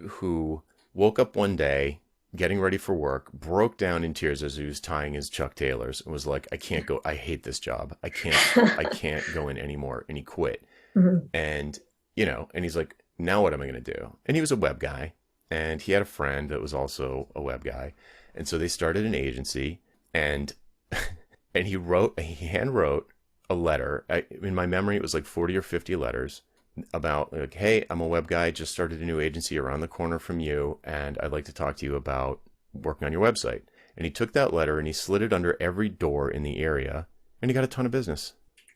S1: who woke up one day getting ready for work, broke down in tears as he was tying his Chuck Taylors, and was like, "I can't go. I hate this job. I can't go in anymore." And he quit.
S2: Mhm.
S1: And and he's like, "Now what am I going to do?" And he was a web guy, and he had a friend that was also a web guy, and so they started an agency, and and he hand wrote a letter. In my memory, it was like 40 or 50 letters about like, hey, I'm a web guy, just started a new agency around the corner from you, and I'd like to talk to you about working on your website. And he took that letter and he slid it under every door in the area, and he got a ton of business.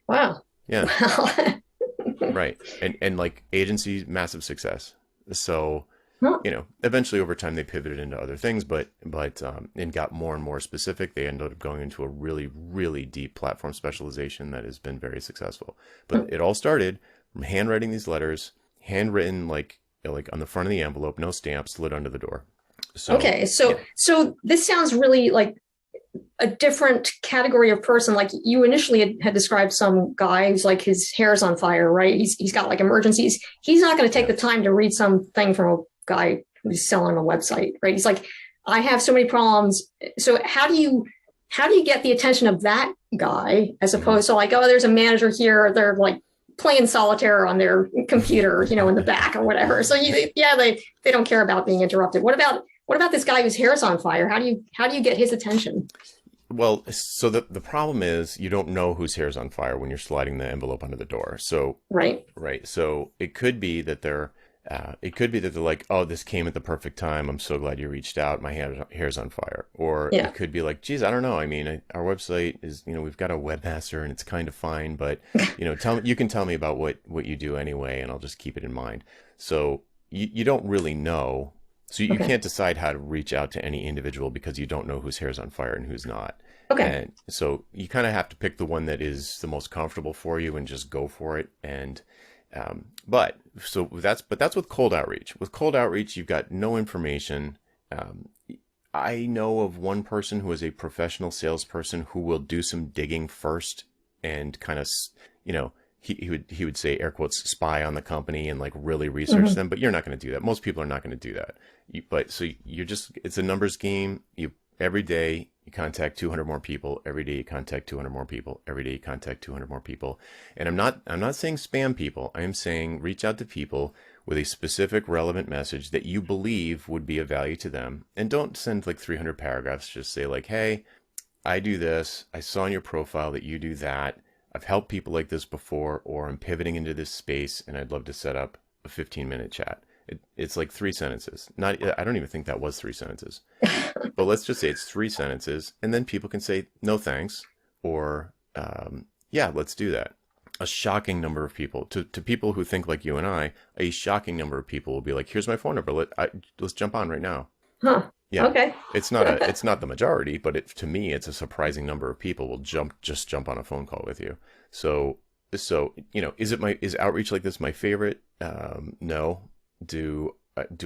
S2: Wow.
S1: Yeah,
S2: Wow.
S1: right. And like agency, massive success. So,
S2: Huh.
S1: eventually over time they pivoted into other things, but and got more and more specific. They ended up going into a really, really deep platform specialization that has been very successful. But it all started from handwriting these letters, handwritten like on the front of the envelope, no stamps, slid under the door. So
S2: Okay,
S1: yeah,
S2: so this sounds really like a different category of person. Like you initially had described some guy who's like his hair's on fire, right? He's got like emergencies. He's not going to take
S1: yeah.
S2: the time to read something from a guy who's selling a website, right? He's like, I have so many problems. So how do you get the attention of that guy as
S1: Hmm.
S2: opposed to like, oh, there's a manager here, they're like playing solitaire on their computer, in the back or whatever. So they don't care about being interrupted. What about this guy whose hair's on fire? How do you get his attention?
S1: Well, so the problem is you don't know whose hair's on fire when you're sliding the envelope under the door. So
S2: Right.
S1: right. So it could be that they're like, oh, this came at the perfect time. I'm so glad you reached out. My hair's on fire. Or
S2: Yeah.
S1: it could be like, geez, I don't know. I mean, our website is, we've got a webmaster and it's kind of fine, but you can tell me about what you do anyway, and I'll just keep it in mind. So you don't really know. So you
S2: Okay.
S1: can't decide how to reach out to any individual because you don't know whose hair's on fire and who's not.
S2: Okay.
S1: And so you kind of have to pick the one that is the most comfortable for you and just go for it. And but that's with cold outreach. With cold outreach, you've got no information. Um, I know of one person who is a professional salesperson who will do some digging first and kind of, he would say air quotes spy on the company and like really research
S2: Hmm.
S1: them. But you're not going to do that. Most people are not going to do that. It's a numbers game. You every day you contact 200 more people. Every day you contact 200 more people. Every day you contact 200 more people. And I'm not saying spam people. I am saying reach out to people with a specific relevant message that you believe would be of value to them. And don't send like 300 paragraphs. Just say like, hey, I do this. I saw in your profile that you do that. I've helped people like this before, or I'm pivoting into this space and I'd love to set up a 15-minute chat. It's like 3 sentences. I don't even think that was 3 sentences. But let's just say it's 3 sentences, and then people can say no thanks, or yeah, let's do that. A shocking number of people, to people who think like you and I, a shocking number of people will be like, "Here's my phone number. Let's jump on right now."
S2: Huh.
S1: Yeah,
S2: Okay.
S1: it's not the majority, but to me, it's a surprising number of people will jump on a phone call with you. So is outreach like this my favorite? No. Do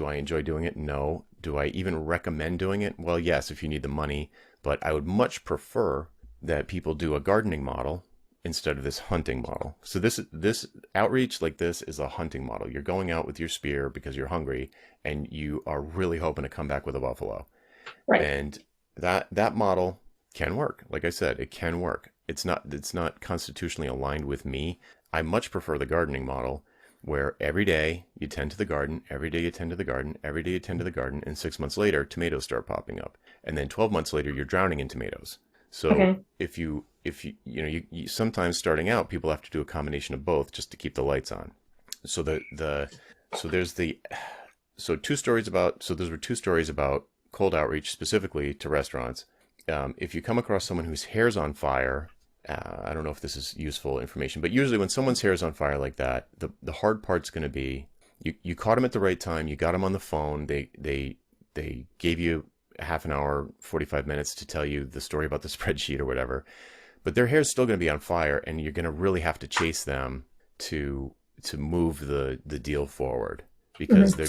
S1: I enjoy doing it? No. Do I even recommend doing it? Well, yes, if you need the money, but I would much prefer that people do a gardening model instead of this hunting model. So this outreach like this is a hunting model. You're going out with your spear because you're hungry and you are really hoping to come back with a buffalo.
S2: Right.
S1: And that model can work. Like I said, it can work. It's not constitutionally aligned with me. I much prefer the gardening model where every day you tend to the garden, every day you tend to the garden, every day you tend to the garden, and 6 months later, tomatoes start popping up. And then 12 months later, you're drowning in tomatoes. So
S2: Okay.
S1: if you sometimes starting out, people have to do a combination of both just to keep the lights on. So so there's those were 2 stories about cold outreach specifically to restaurants. If you come across someone whose hair's on fire, I don't know if this is useful information, but usually when someone's hair is on fire like that, the hard part's going to be you caught them at the right time. You got them on the phone. They gave you a half an hour, 45 minutes to tell you the story about the spreadsheet or whatever, but their hair is still going to be on fire, and you're going to really have to chase them to move the deal forward because
S2: Mm-hmm.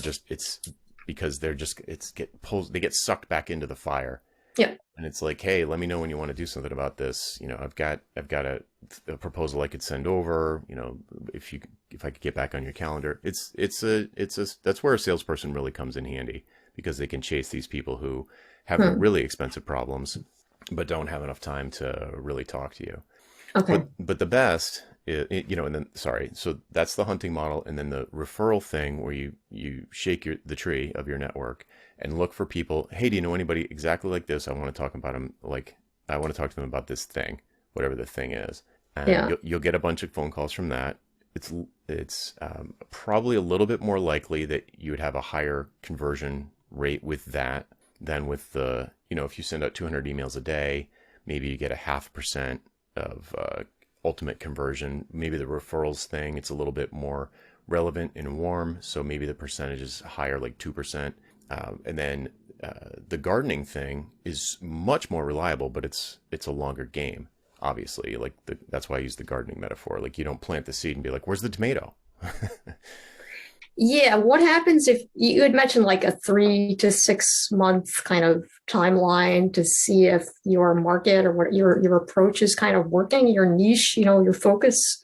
S1: they get sucked back into the fire.
S2: Yeah.
S1: And it's like, hey, let me know when you want to do something about this. I've got a proposal I could send over. If I could get back on your calendar. That's where a salesperson really comes in handy because they can chase these people who have the
S2: Hmm.
S1: really expensive problems, but don't have enough time to really talk to you.
S2: Okay.
S1: But the best, and then sorry, so that's the hunting model, and then the referral thing where you shake the tree of your network and look for people. Hey, do you know anybody exactly like this? I want to talk about them. Like I want to talk to them about this thing, whatever the thing is, and
S2: Yeah.
S1: you'll get a bunch of phone calls from that. It's probably a little bit more likely that you would have a higher conversion rate with that than with if you send out 200 emails a day, maybe you get a 0.5% of ultimate conversion. Maybe the referrals thing, it's a little bit more relevant and warm, so maybe the percentage is higher, like 2%. And then the gardening thing is much more reliable, but it's a longer game. Obviously, like that's why I use the gardening metaphor. Like you don't plant the seed and be like, "Where's the tomato?"
S2: Yeah. What happens if you had mentioned like a 3 to 6 month kind of timeline to see if your market or what your approach is kind of working, your niche, your focus?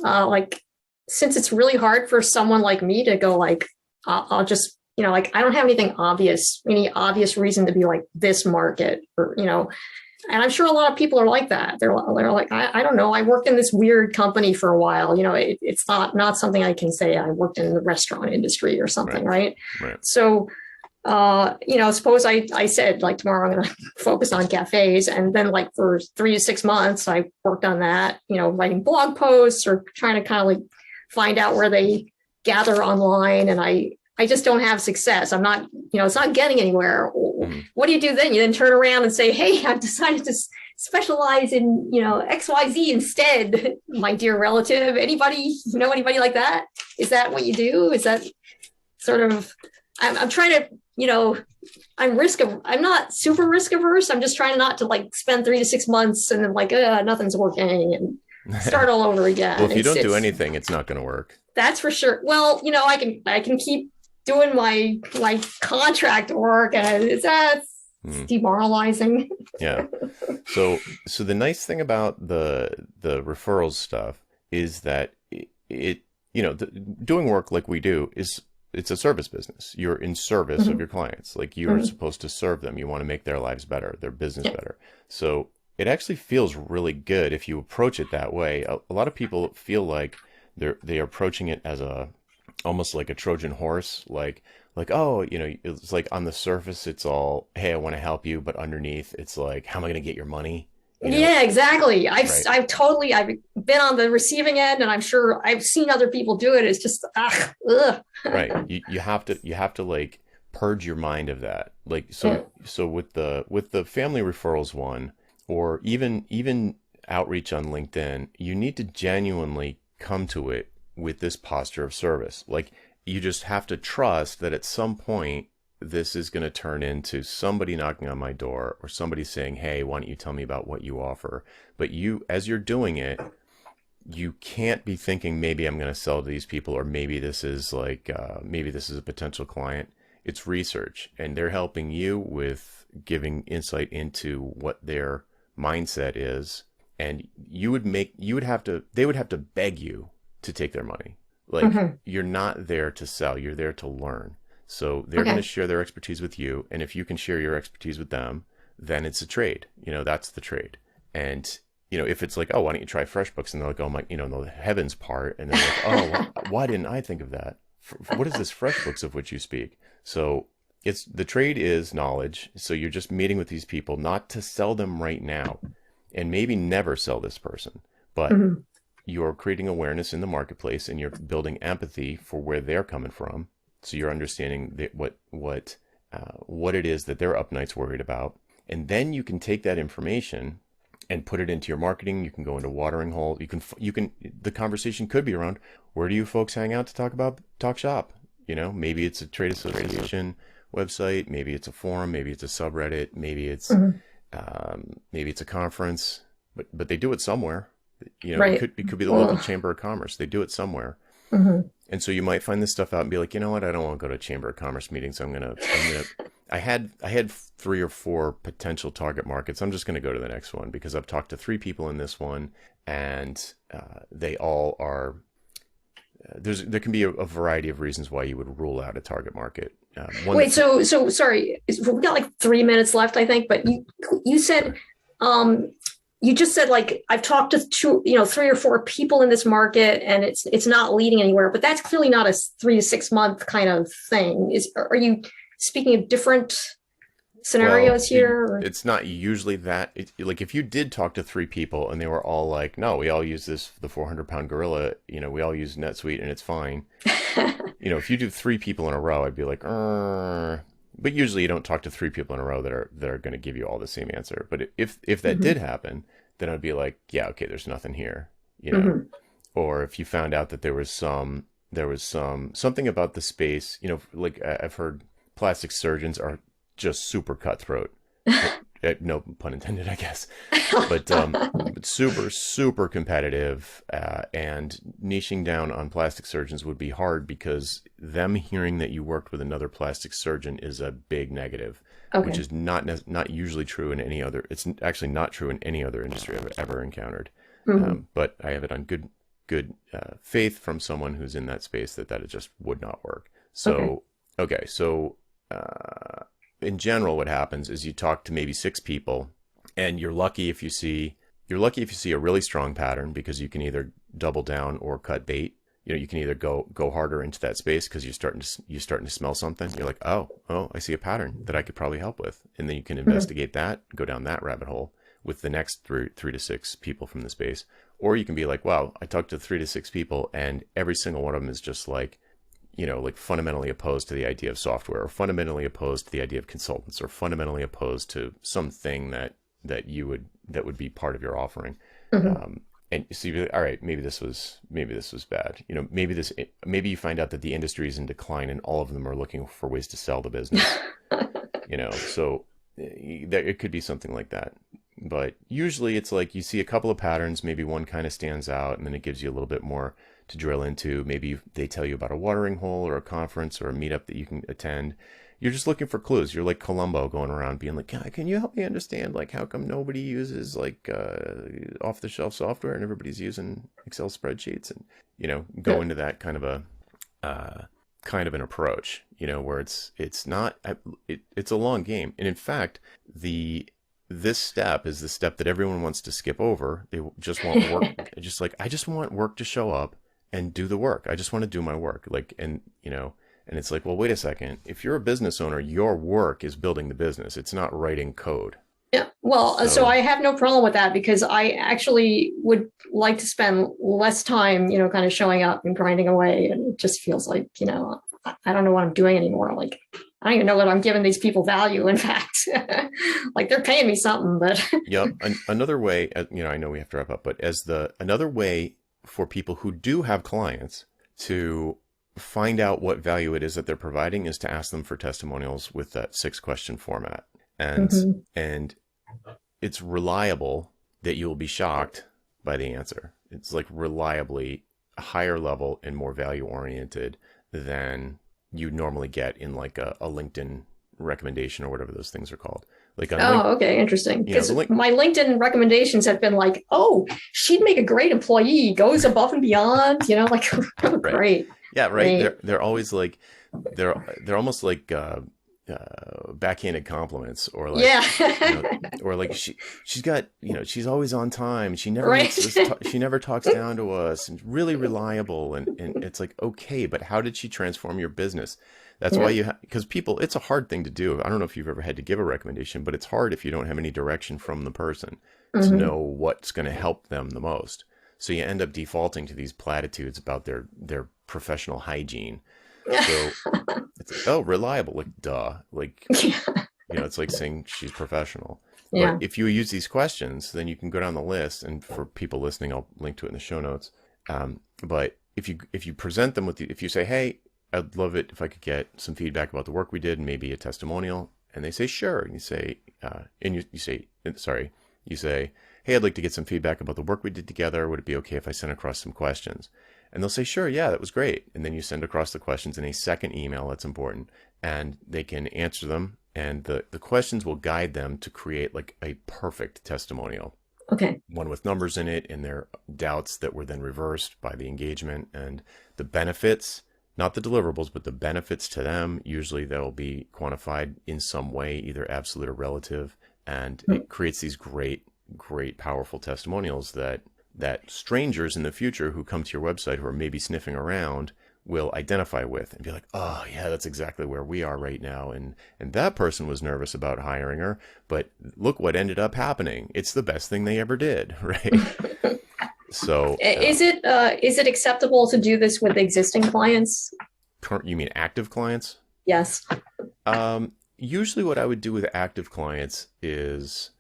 S2: Like, since it's really hard for someone like me to go like, I'll just, like I don't have any obvious reason to be like this market or, and I'm sure a lot of people are like that. They're like, I don't know. I worked in this weird company for a while. It's not something I can say I worked in the restaurant industry or something,
S1: Right,
S2: right?
S1: right.
S2: So, suppose I said like tomorrow I'm going to focus on cafes, and then like for 3 to 6 months I worked on that, writing blog posts or trying to kind of like find out where they gather online, and I just don't have success. I'm not, it's not getting anywhere.
S1: Mm-hmm.
S2: What do you do then? You then turn around and say, hey, I've decided to specialize in, XYZ instead, my dear relative. Anybody, anybody like that? Is that what you do? Is that sort of, I'm trying to, I'm not super risk averse. I'm just trying not to like spend 3 to 6 months and then like, nothing's working and start all over again.
S1: Well, if you don't do anything, it's not going to work.
S2: That's for sure. Well, I can keep doing my contract work, and that's demoralizing.
S1: Yeah. So the nice thing about the referrals stuff is that doing work like we do it's a service business. You're in service of your clients. Like you're supposed to serve them. You want to make their lives better, their business better. So it actually feels really good if you approach it that way. A lot of people feel like they're approaching it as almost like a Trojan horse, like oh, it's like on the surface it's all, hey, I want to help you, but underneath it's like, how am I going to get your money?
S2: Yeah, exactly.
S1: Right,
S2: I've been on the receiving end, and I'm sure I've seen other people do it. It's just ugh.
S1: right. You have to like purge your mind of that. Like so with the family referrals one, or even outreach on LinkedIn, you need to genuinely come to it with this posture of service. Like you just have to trust that at some point this is going to turn into somebody knocking on my door or somebody saying, hey, why don't you tell me about what you offer? But as you're doing it, you can't be thinking maybe I'm going to sell to these people, or maybe this is a potential client. It's research, and they're helping you with giving insight into what their mindset is. And they would have to beg you to take their money. Like you're not there to sell, you're there to learn. So they're going to
S2: Okay.
S1: share their expertise with you. And if you can share your expertise with them, then it's a trade. That's the trade. And, if it's like, oh, why don't you try FreshBooks? And they're like, oh my, the heavens part. And they're like, oh, why didn't I think of that? What is this FreshBooks of which you speak? So the trade is knowledge. So you're just meeting with these people, not to sell them right now and maybe never sell this person, but you're creating awareness in the marketplace and you're building empathy for where they're coming from. So you're understanding what it is that they're up nights worried about. And then you can take that information and put it into your marketing. You can go into watering hole. The conversation could be around, where do you folks hang out to talk shop? Maybe it's a trade association website, maybe it's a forum, maybe it's a subreddit,
S2: Mhm.
S1: maybe it's a conference, but they do it somewhere.
S2: Right.
S1: It could be the local
S2: Well,
S1: chamber of commerce. They do it somewhere.
S2: mhm.
S1: And so you might find this stuff out and be like, you know what, I don't want to go to chamber of commerce meetings. I had 3 or 4 potential target markets. I'm just going to go to the next one because I've talked to 3 people in this one, and they all are. There can be a variety of reasons why you would rule out a target market. One
S2: Wait,
S1: that
S2: so sorry, we got like 3 minutes left, I think, but you said, um, you just said like I've talked to 3 or 4 people in this market, and it's not leading anywhere. But that's clearly not a 3 to 6 month kind of thing. Are you speaking of different
S1: Well,
S2: scenarios here? Or?
S1: it's not usually that. Like if you did talk to 3 people and they were all like, "No, we all use the 400-pound gorilla. We all use NetSuite and it's fine." If you do 3 people in a row, I'd be like, but usually you don't talk to 3 people in a row that are going to give you all the same answer. But if that did
S2: Mhm.
S1: happen, then I'd be like, yeah, okay, there's nothing here.
S2: Mhm.
S1: Or if you found out that something about the space, like I've heard plastic surgeons are just super cutthroat. No pun intended, I guess. But super, super competitive, and niching down on plastic surgeons would be hard because them hearing that you worked with another plastic surgeon is a big negative, which
S2: Okay.
S1: is not usually true in any other. It's actually not true in any other industry I've ever encountered.
S2: Mhm.
S1: But I have it on good faith from someone who's in that space that it just would not work.
S2: Okay.
S1: So okay, so. In general, what happens is you talk to maybe 6 people, and you're lucky if you see a really strong pattern because you can either double down or cut bait. You can either go harder into that space because you're starting to smell something. You're like, oh, I see a pattern that I could probably help with, and then you can
S2: Mhm.
S1: investigate that, go down that rabbit hole with the next three to 6 people from the space. Or you can be like, wow, I talked to 3 to 6 people, and every single one of them is just like, like fundamentally opposed to the idea of software, or fundamentally opposed to the idea of consultants, or fundamentally opposed to something that would be part of your offering.
S2: Mhm.
S1: And so you'd be like, all right, maybe this was bad. Maybe you find out that the industry is in decline and all of them are looking for ways to sell the business. So it could be something like that. But usually it's like you see a couple of patterns, maybe one kind of stands out, and then it gives you a little bit more to drill into. Maybe they tell you about a watering hole or a conference or a meetup that you can attend. You're just looking for clues. You're like Columbo going around being like, "Yeah, can you help me understand like how come nobody uses like off the shelf software and everybody's using Excel spreadsheets?" And go
S2: Yeah.
S1: into that kind of an approach, where it's not it's a long game. And in fact, the this step is the step that everyone wants to skip over. They just want work, just like, I just want work to show up and do the work. I just want to do my work. Like, and it's like, well, wait a second. If you're a business owner, your work is building the business. It's not writing code.
S2: Yeah, well, so
S1: So,
S2: I have no problem with that because I actually would like to spend less time, kind of showing up and grinding away. And it just feels like, I don't know what I'm doing anymore. Like, I don't even know that I'm giving these people value, in fact. Like, they're paying me something, but.
S1: yep. Another way, I know we have to wrap up, but another way for people who do have clients to find out what value it is that they're providing is to ask them for testimonials with that 6-question format. And,
S2: Mhm.
S1: and it's reliable that you will be shocked by the answer. It's like reliably a higher level and more value oriented than you normally get in like a LinkedIn recommendation or whatever those things are called. Like on
S2: Oh, okay, interesting.
S1: the
S2: Because
S1: link,
S2: my LinkedIn recommendations have been like, oh, she'd make a great employee, goes above and beyond, like,
S1: right?
S2: great,
S1: Yeah, right.
S2: great.
S1: They're always like they're almost like backhanded compliments, or like
S2: Yeah.
S1: you know or like she's got she's always on time, she never
S2: Right.
S1: makes us she never talks down to us, and really reliable, and it's like, okay, but how did she transform your business? That's why
S2: Yeah.
S1: because people, it's a hard thing to do. I don't know if you've ever had to give a recommendation, but it's hard if you don't have any direction from the person to
S2: Hmm.
S1: know what's going to help them the most. So you end up defaulting to these platitudes about their professional hygiene. So it's like, oh, reliable, like duh, like it's like saying she's professional. But
S2: Yeah.
S1: if you use these questions, then you can go down the list. And for people listening, I'll link to it in the show notes. But if you present them with if you say, hey, I'd love it if I could get some feedback about the work we did and maybe a testimonial, and they say sure, and you say you say, hey, I'd like to get some feedback about the work we did together. Would it be okay if I sent across some questions? And they'll say, sure, yeah, that was great. And then you send across the questions in a second email. That's important. And they can answer them. And the questions will guide them to create like a perfect testimonial.
S2: Okay.
S1: One with numbers in it and their doubts that were then reversed by the engagement, and the benefits, not the deliverables, but the benefits to them. Usually they'll be quantified in some way, either absolute or relative. And it creates these great, powerful testimonials that strangers in the future who come to your website who are maybe sniffing around will identify with and be like, oh yeah, that's exactly where we are right now. And that person was nervous about hiring her, but look what ended up happening. It's the best thing they ever did. Right. So
S2: Is it acceptable to do this with existing clients?
S1: you mean active clients?
S2: Yes.
S1: Usually what I would do with active clients is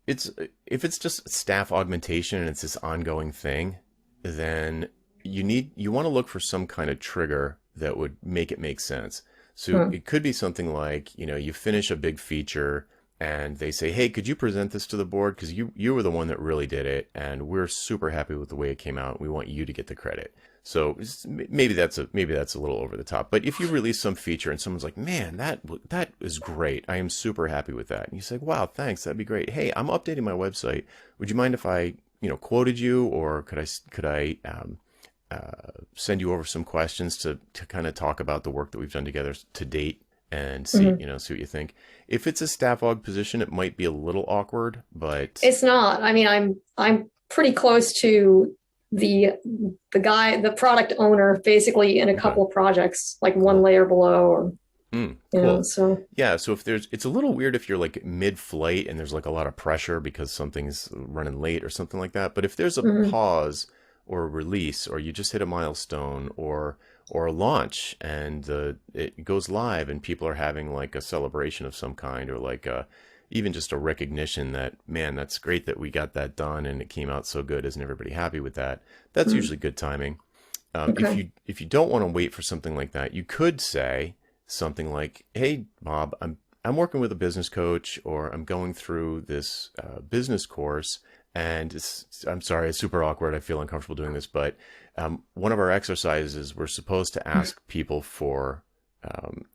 S1: if it's just staff augmentation and it's this ongoing thing, then you want to look for some kind of trigger that would make it make sense. So it could be something like, you finish a big feature and they say, hey, could you present this to the board? Because you were the one that really did it. And we're super happy with the way it came out. We want you to get the credit. So maybe that's a little over the top. But if you release some feature and someone's like, man, that is great. I am super happy with that. And you say, wow, thanks. That'd be great. Hey, I'm updating my website. Would you mind if I, quoted you, or could I send you over some questions to kind of talk about the work that we've done together to date and see, see what you think. If it's a staff aug position, it might be a little awkward, but
S2: it's not. I mean, I'm pretty close to the product owner, basically in a couple of projects, like one layer below, or
S1: cool.
S2: so
S1: yeah. So it's a little weird if you're like mid-flight and there's like a lot of pressure because something's running late or something like that. But if there's a pause or a release, or you just hit a milestone, or a launch, and it goes live, and people are having like a celebration of some kind, or like even just a recognition that, man, that's great that we got that done and it came out so good. Isn't everybody happy with that? That's usually good timing.
S2: okay.
S1: If you don't want to wait for something like that, you could say something like, hey, Bob, I'm working with a business coach, or I'm going through this business course. And I'm sorry, it's super awkward. I feel uncomfortable doing this, but one of our exercises, we're supposed to ask people for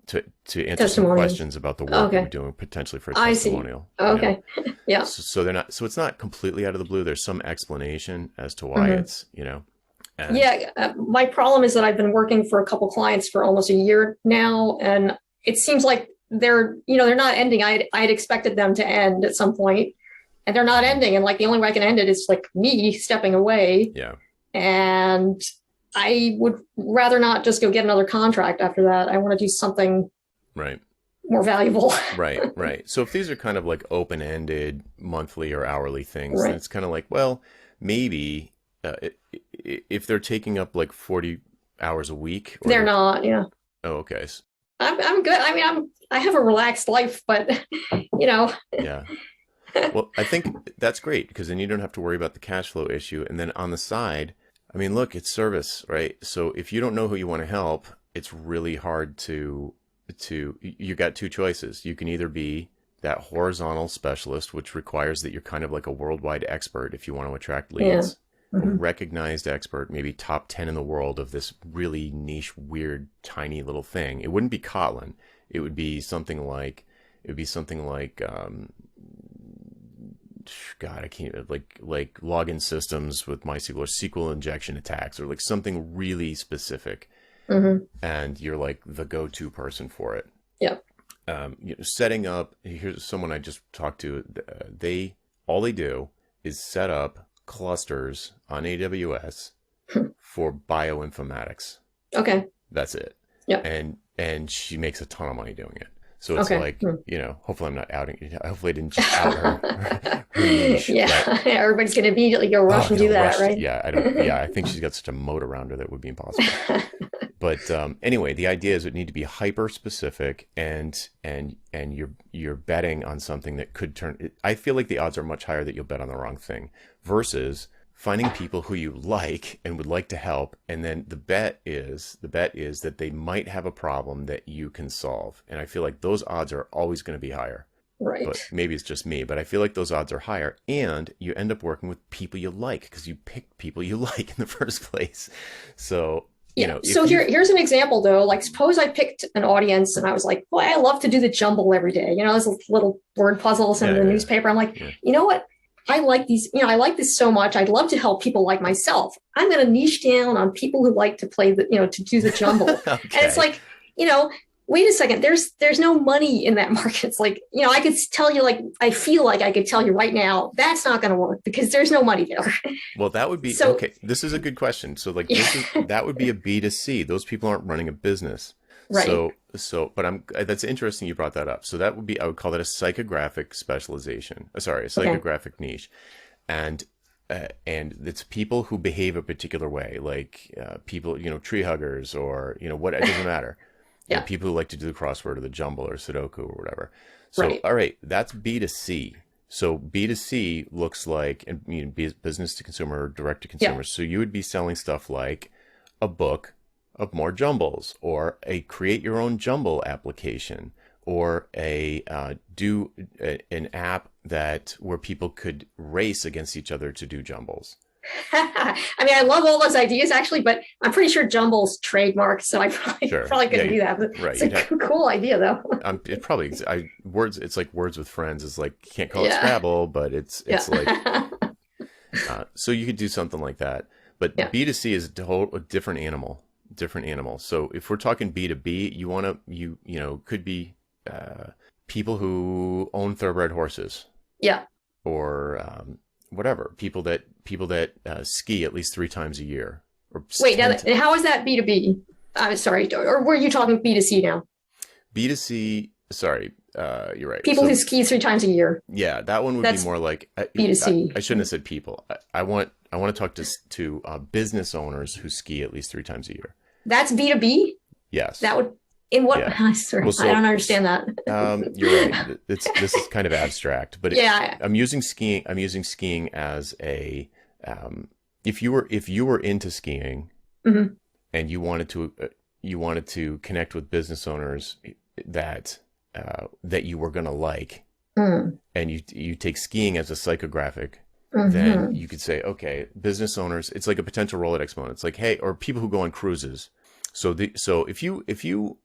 S1: to answer some questions about the work that we're doing, potentially for a testimonial.
S2: I see. Okay. Yeah.
S1: So they're not. So it's not completely out of the blue. There's some explanation as to why it's And
S2: yeah. My problem is that I've been working for a couple clients for almost a year now, and it seems like they're not ending. I'd expected them to end at some point. And they're not ending. And like the only way I can end it is like me stepping away.
S1: Yeah.
S2: And I would rather not just go get another contract after that. I want to do something
S1: right.
S2: more valuable.
S1: Right. So if these are kind of like open-ended monthly or hourly things,
S2: Right.
S1: then it's kind of like, well, maybe if they're taking up like 40 hours a week.
S2: They're not. Yeah.
S1: Oh, okay.
S2: I'm good. I mean, I have a relaxed life, but
S1: Yeah. Well, I think that's great, because then you don't have to worry about the cash flow issue. And then on the side, I mean, look, it's service, right? So if you don't know who you want to help, it's really hard you got two choices. You can either be that horizontal specialist, which requires that you're kind of like a worldwide expert if you want to attract leads, a recognized expert, maybe top 10 in the world of this really niche, weird, tiny little thing. It wouldn't be Kotlin. It would be something like, God, I can't, like login systems with MySQL, or SQL injection attacks, or like something really specific. And you're like the go-to person for it.
S2: Yeah.
S1: Setting up, here's someone I just talked to. All they do is set up clusters on AWS for bioinformatics.
S2: Okay.
S1: That's it.
S2: Yeah.
S1: And she makes a ton of money doing it. So it's like, hopefully I'm not outing, hopefully I didn't just out her niche.
S2: Yeah. Everybody's going to immediately go rush and do that, right?
S1: Yeah. I think she's got such a moat around her that would be impossible. But anyway, the idea is it need to be hyper specific, and you're betting on something that could turn. I feel like the odds are much higher that you'll bet on the wrong thing versus finding people who you like and would like to help, and then the bet is that they might have a problem that you can solve. And I feel like those odds are always going to be higher. But
S2: Right.
S1: maybe it's just me, but I feel like those odds are higher, and you end up working with people you like because you picked people you like in the first place. So,
S2: Yeah.
S1: if
S2: So
S1: you,
S2: here's an example though. Like suppose I picked an audience and I was like, boy, I love to do the jumble every day. Those little word puzzles in
S1: yeah,
S2: the
S1: yeah,
S2: newspaper. I'm like,
S1: yeah,
S2: you know what? I like these, I like this so much. I'd love to help people like myself. I'm going to niche down on people who like to play to do the jumble. And it's
S1: okay.
S2: like, you know, wait a second, there's no money in that market. It's like, I could tell you, like, I feel like I could tell you right now, that's not going to work because there's no money there.
S1: Well, that would be
S2: So
S1: okay. This is a good question. So, like,
S2: yeah,
S1: that would be a B2C. Those people aren't running a business.
S2: right.
S1: But that's interesting you brought that up. So that would be, I would call that a psychographic specialization. Sorry, a
S2: Okay.
S1: psychographic niche. And and it's people who behave a particular way, like people, tree huggers, or what. It doesn't matter.
S2: Yeah.
S1: People who like to do the crossword or the jumble or Sudoku or whatever. So,
S2: Right.
S1: all right, that's B2C. So B2C looks like, and business to consumer, direct to
S2: Yeah.
S1: consumer. So you would be selling stuff like a book of more jumbles, or a create your own jumble application, or an app that where people could race against each other to do jumbles.
S2: I mean, I love all those ideas actually, but I'm pretty sure Jumble's trademarked, so I probably
S1: Sure.
S2: probably
S1: Yeah,
S2: couldn't do that. But
S1: right.
S2: it's a cool idea though.
S1: It probably words. It's like words with friends. Is like, you can't call it
S2: Yeah.
S1: Scrabble, but it's like
S2: Yeah.
S1: so you could do something like that. But
S2: Yeah.
S1: B2C is a different animal. Different animal. So if we're talking B2B, you want to could be people who own thoroughbred horses,
S2: Yeah.
S1: or whatever, people that ski at least 3 times a year, or
S2: Wait, now
S1: 10
S2: how is that B2B? I'm sorry, or were you talking B2C now?
S1: B2C. Sorry, you're right.
S2: People who
S1: So
S2: ski 3 times a year.
S1: yeah, that one would be
S2: That's
S1: more like
S2: B2C.
S1: I shouldn't have said people. I want to talk to business owners who ski at least 3 times a year.
S2: That's B2B?
S1: Yes.
S2: That would in what
S1: Yeah.
S2: sorry,
S1: Well,
S2: I
S1: so
S2: don't understand that.
S1: you're right. This is kind of abstract, but
S2: Yeah.
S1: I'm using skiing. I'm using skiing as a if you were into skiing,
S2: Hmm.
S1: and you wanted to connect with business owners that you were gonna like,
S2: Mm.
S1: and you take skiing as a psychographic, then
S2: Hmm.
S1: you could say, okay, business owners, it's like a potential Rolodex moment. It's like, hey, or people who go on cruises. So if you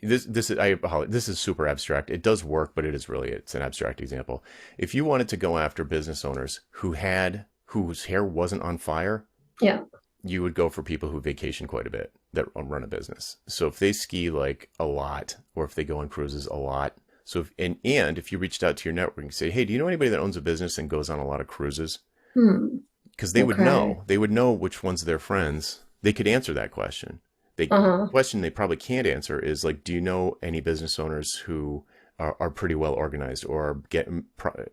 S1: this is super abstract. It does work, but it's an abstract example. If you wanted to go after business owners whose hair wasn't on fire,
S2: Yeah.
S1: you would go for people who vacation quite a bit, that run a business. So if they ski like a lot, or if they go on cruises a lot. So if you reached out to your network and say, hey, do you know anybody that owns a business and goes on a lot of cruises?
S2: Hmm.
S1: Because they would
S2: Okay.
S1: know. They would know which one's their friends. They could answer that question. The
S2: Uh-huh.
S1: question they probably can't answer is like, do you know any business owners who are pretty well organized, or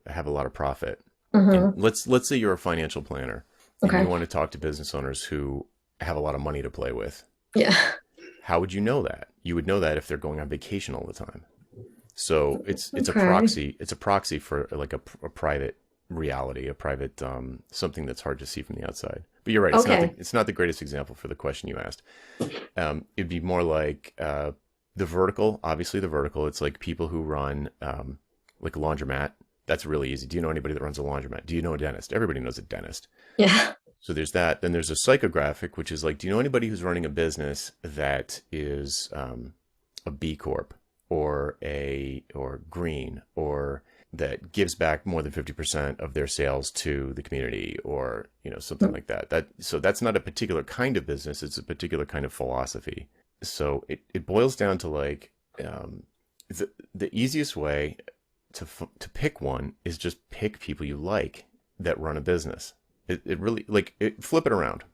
S1: have a lot of profit? And
S2: Uh-huh.
S1: let's say you're a financial planner and you
S2: Okay.
S1: want to talk to business owners who have a lot of money to play with.
S2: Yeah.
S1: How would you know that? You would know that if they're going on vacation all the time. So it's a
S2: Okay.
S1: proxy. It's a proxy for like a private reality, a private something that's hard to see from the outside. But you're right.
S2: Okay.
S1: It's not the greatest example for the question you asked. It'd be more like the vertical. Obviously, the vertical. It's like people who run like a laundromat. That's really easy. Do you know anybody that runs a laundromat? Do you know a dentist? Everybody knows a dentist.
S2: Yeah.
S1: So there's that. Then there's a psychographic, which is like, do you know anybody who's running a business that is a B Corp, or green, or that gives back more than 50% of their sales to the community, or something like that. So that's not a particular kind of business. It's a particular kind of philosophy. So it boils down to like the easiest way to pick one is just pick people you like that run a business. It really, like, flip it around.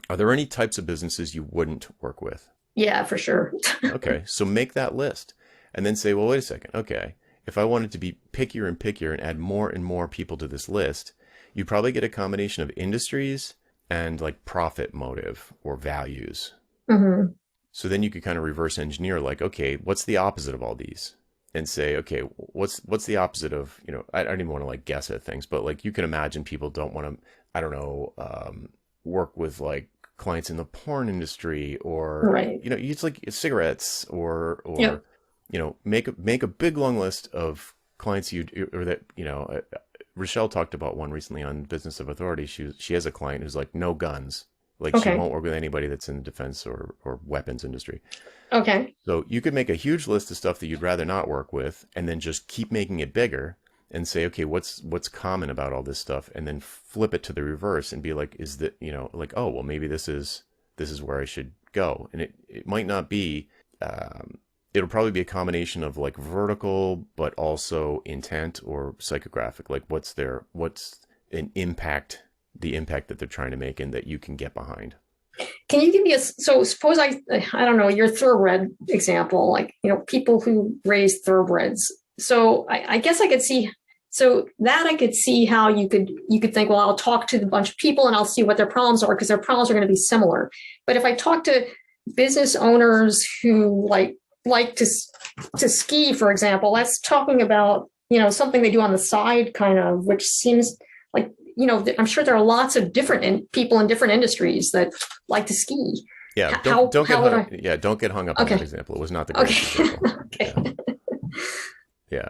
S1: Are there any types of businesses you wouldn't work with?
S2: Yeah, for sure.
S1: Okay, so make that list, and then say, well, wait a second. Okay, if I wanted to be pickier and pickier and add more and more people to this list, you probably get a combination of industries and like profit motive or values.
S2: Hmm.
S1: So then you could kind of reverse engineer, like, okay, what's the opposite of all these? And say, okay, what's the opposite of, I don't even want to like guess at things, but like you can imagine people don't want to, I don't know, work with like clients in the porn industry, or,
S2: Right.
S1: it's like cigarettes, or,
S2: Yep.
S1: make a big long list of clients or that, Rochelle talked about one recently on Business of Authority. She has a client who's like no guns. Like she
S2: Okay.
S1: won't work with anybody that's in the defense or weapons industry.
S2: Okay.
S1: So you could make a huge list of stuff that you'd rather not work with, and then just keep making it bigger and say, okay, what's common about all this stuff, and then flip it to the reverse and be like, is that, like, oh, well, maybe this is where I should go. And it might not be, it'll probably be a combination of like vertical, but also intent or psychographic. Like what's an impact, the impact that they're trying to make and that you can get behind.
S2: Can you give me so suppose I don't know, your thoroughbred example, like, people who raise thoroughbreds. So I guess I could see, so that I could see how you could think, well, I'll talk to a bunch of people and I'll see what their problems are, because their problems are going to be similar. But if I talk to business owners who like to ski, for example, that's talking about, something they do on the side kind of, which seems like, I'm sure there are lots of different people in different industries that like to ski.
S1: Yeah, don't get
S2: How would
S1: hung.
S2: I?
S1: Yeah, don't get hung up on that
S2: Okay.
S1: example. It was not the greatest
S2: Okay.
S1: example. Yeah,
S2: Okay.
S1: yeah,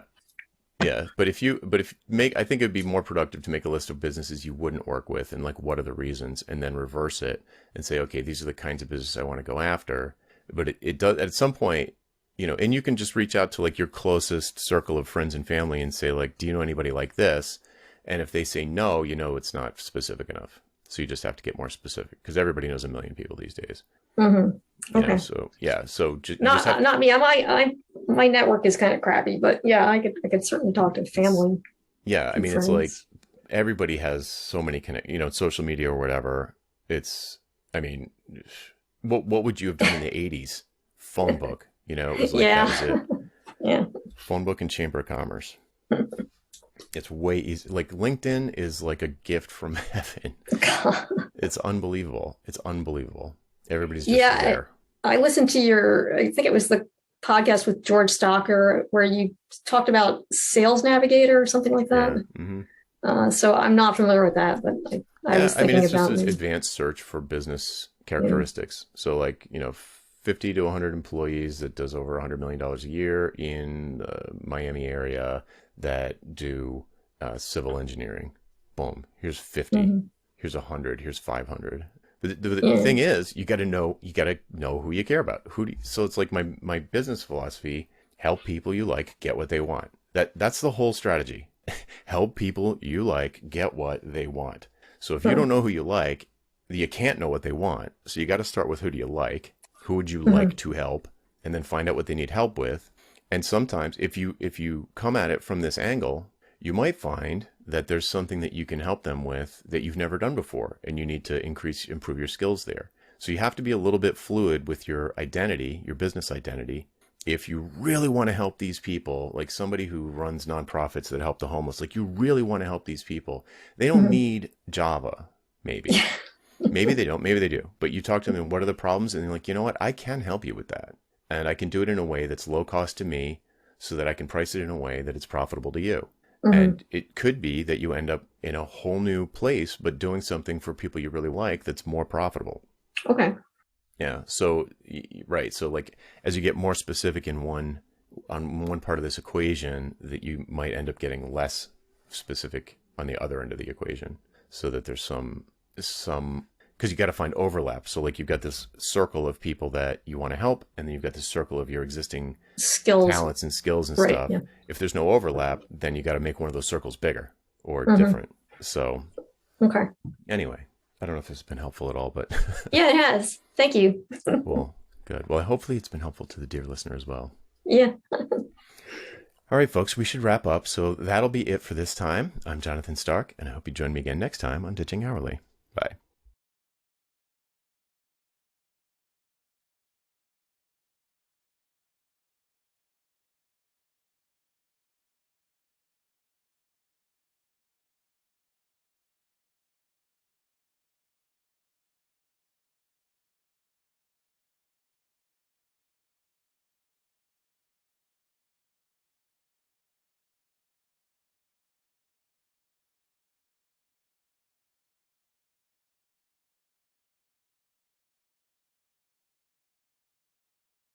S1: yeah. But if make, I think it'd be more productive to make a list of businesses you wouldn't work with, and like what are the reasons, and then reverse it and say, okay, these are the kinds of business I want to go after. But it does at some point, and you can just reach out to like your closest circle of friends and family and say, like, do you know anybody like this? And if they say no, it's not specific enough. So you just have to get more specific, because everybody knows a million people these days.
S2: Hmm. Okay.
S1: So yeah, so you just
S2: Not
S1: have,
S2: not me. My network is kind of crappy, but yeah, I could certainly talk to family
S1: yeah, I
S2: and
S1: mean, it's like
S2: friends.
S1: everybody has so many social media or whatever. It's, I mean, what would you have done in the 80s? Phone book, it was like, that was
S2: Yeah.
S1: it.
S2: Yeah.
S1: Phone book and Chamber of Commerce. It's way easy. Like LinkedIn is like a gift from heaven. It's unbelievable. It's unbelievable. Everybody's just
S2: Yeah.
S1: there.
S2: I listened to I think it was the podcast with George Stocker where you talked about Sales Navigator or something like that.
S1: Yeah. Hmm.
S2: So I'm not familiar with that, but I
S1: Yeah,
S2: was
S1: I mean,
S2: thinking
S1: it's just
S2: about
S1: this
S2: maybe.
S1: advanced search for business
S2: Yeah.
S1: characteristics. So, like, 50 to 100 employees that does over $100 million a year in the Miami area that do civil engineering. Boom. Here's 50.
S2: Hmm.
S1: Here's 100. Here's 500. The
S2: Yeah.
S1: thing is, you got to know who you care about. So it's like my business philosophy: help people you like get what they want. That's the whole strategy. Help people you like get what they want. So if you don't know who you like, you can't know what they want. So you got to start with, who do you like? Who would you
S2: Hmm.
S1: like to help? And then find out what they need help with. And sometimes if you come at it from this angle, you might find that there's something that you can help them with that you've never done before, and you need to improve your skills there. So you have to be a little bit fluid with your identity, your business identity. If you really want to help these people, like somebody who runs nonprofits that help the homeless, like you really want to help these people, they don't
S2: Hmm.
S1: need Java, maybe. Maybe they don't, maybe they do. But you talk to them and what are the problems? And they're like, you know what? I can help you with that. And I can do it in a way that's low cost to me so that I can price it in a way that it's profitable to you.
S2: Hmm.
S1: And it could be that you end up in a whole new place, but doing something for people you really like that's more profitable.
S2: Okay.
S1: Yeah. So, right. So, like, as you get more specific on one part of this equation, that you might end up getting less specific on the other end of the equation, so that there's some, because you got to find overlap. So, like, you've got this circle of people that you want to help, and then you've got this circle of your existing
S2: Skills.
S1: talents and skills and
S2: Right.
S1: stuff.
S2: Yeah.
S1: If there's no overlap, then you got to make one of those circles bigger or
S2: Hmm.
S1: different. So,
S2: Okay.
S1: anyway, I don't know if this has been helpful at all, but
S2: Yeah, it has. Thank you.
S1: well, good. Well, hopefully it's been helpful to the dear listener as well.
S2: Yeah.
S1: All right, folks, we should wrap up. So that'll be it for this time. I'm Jonathan Stark, and I hope you join me again next time on Ditching Hourly. Bye.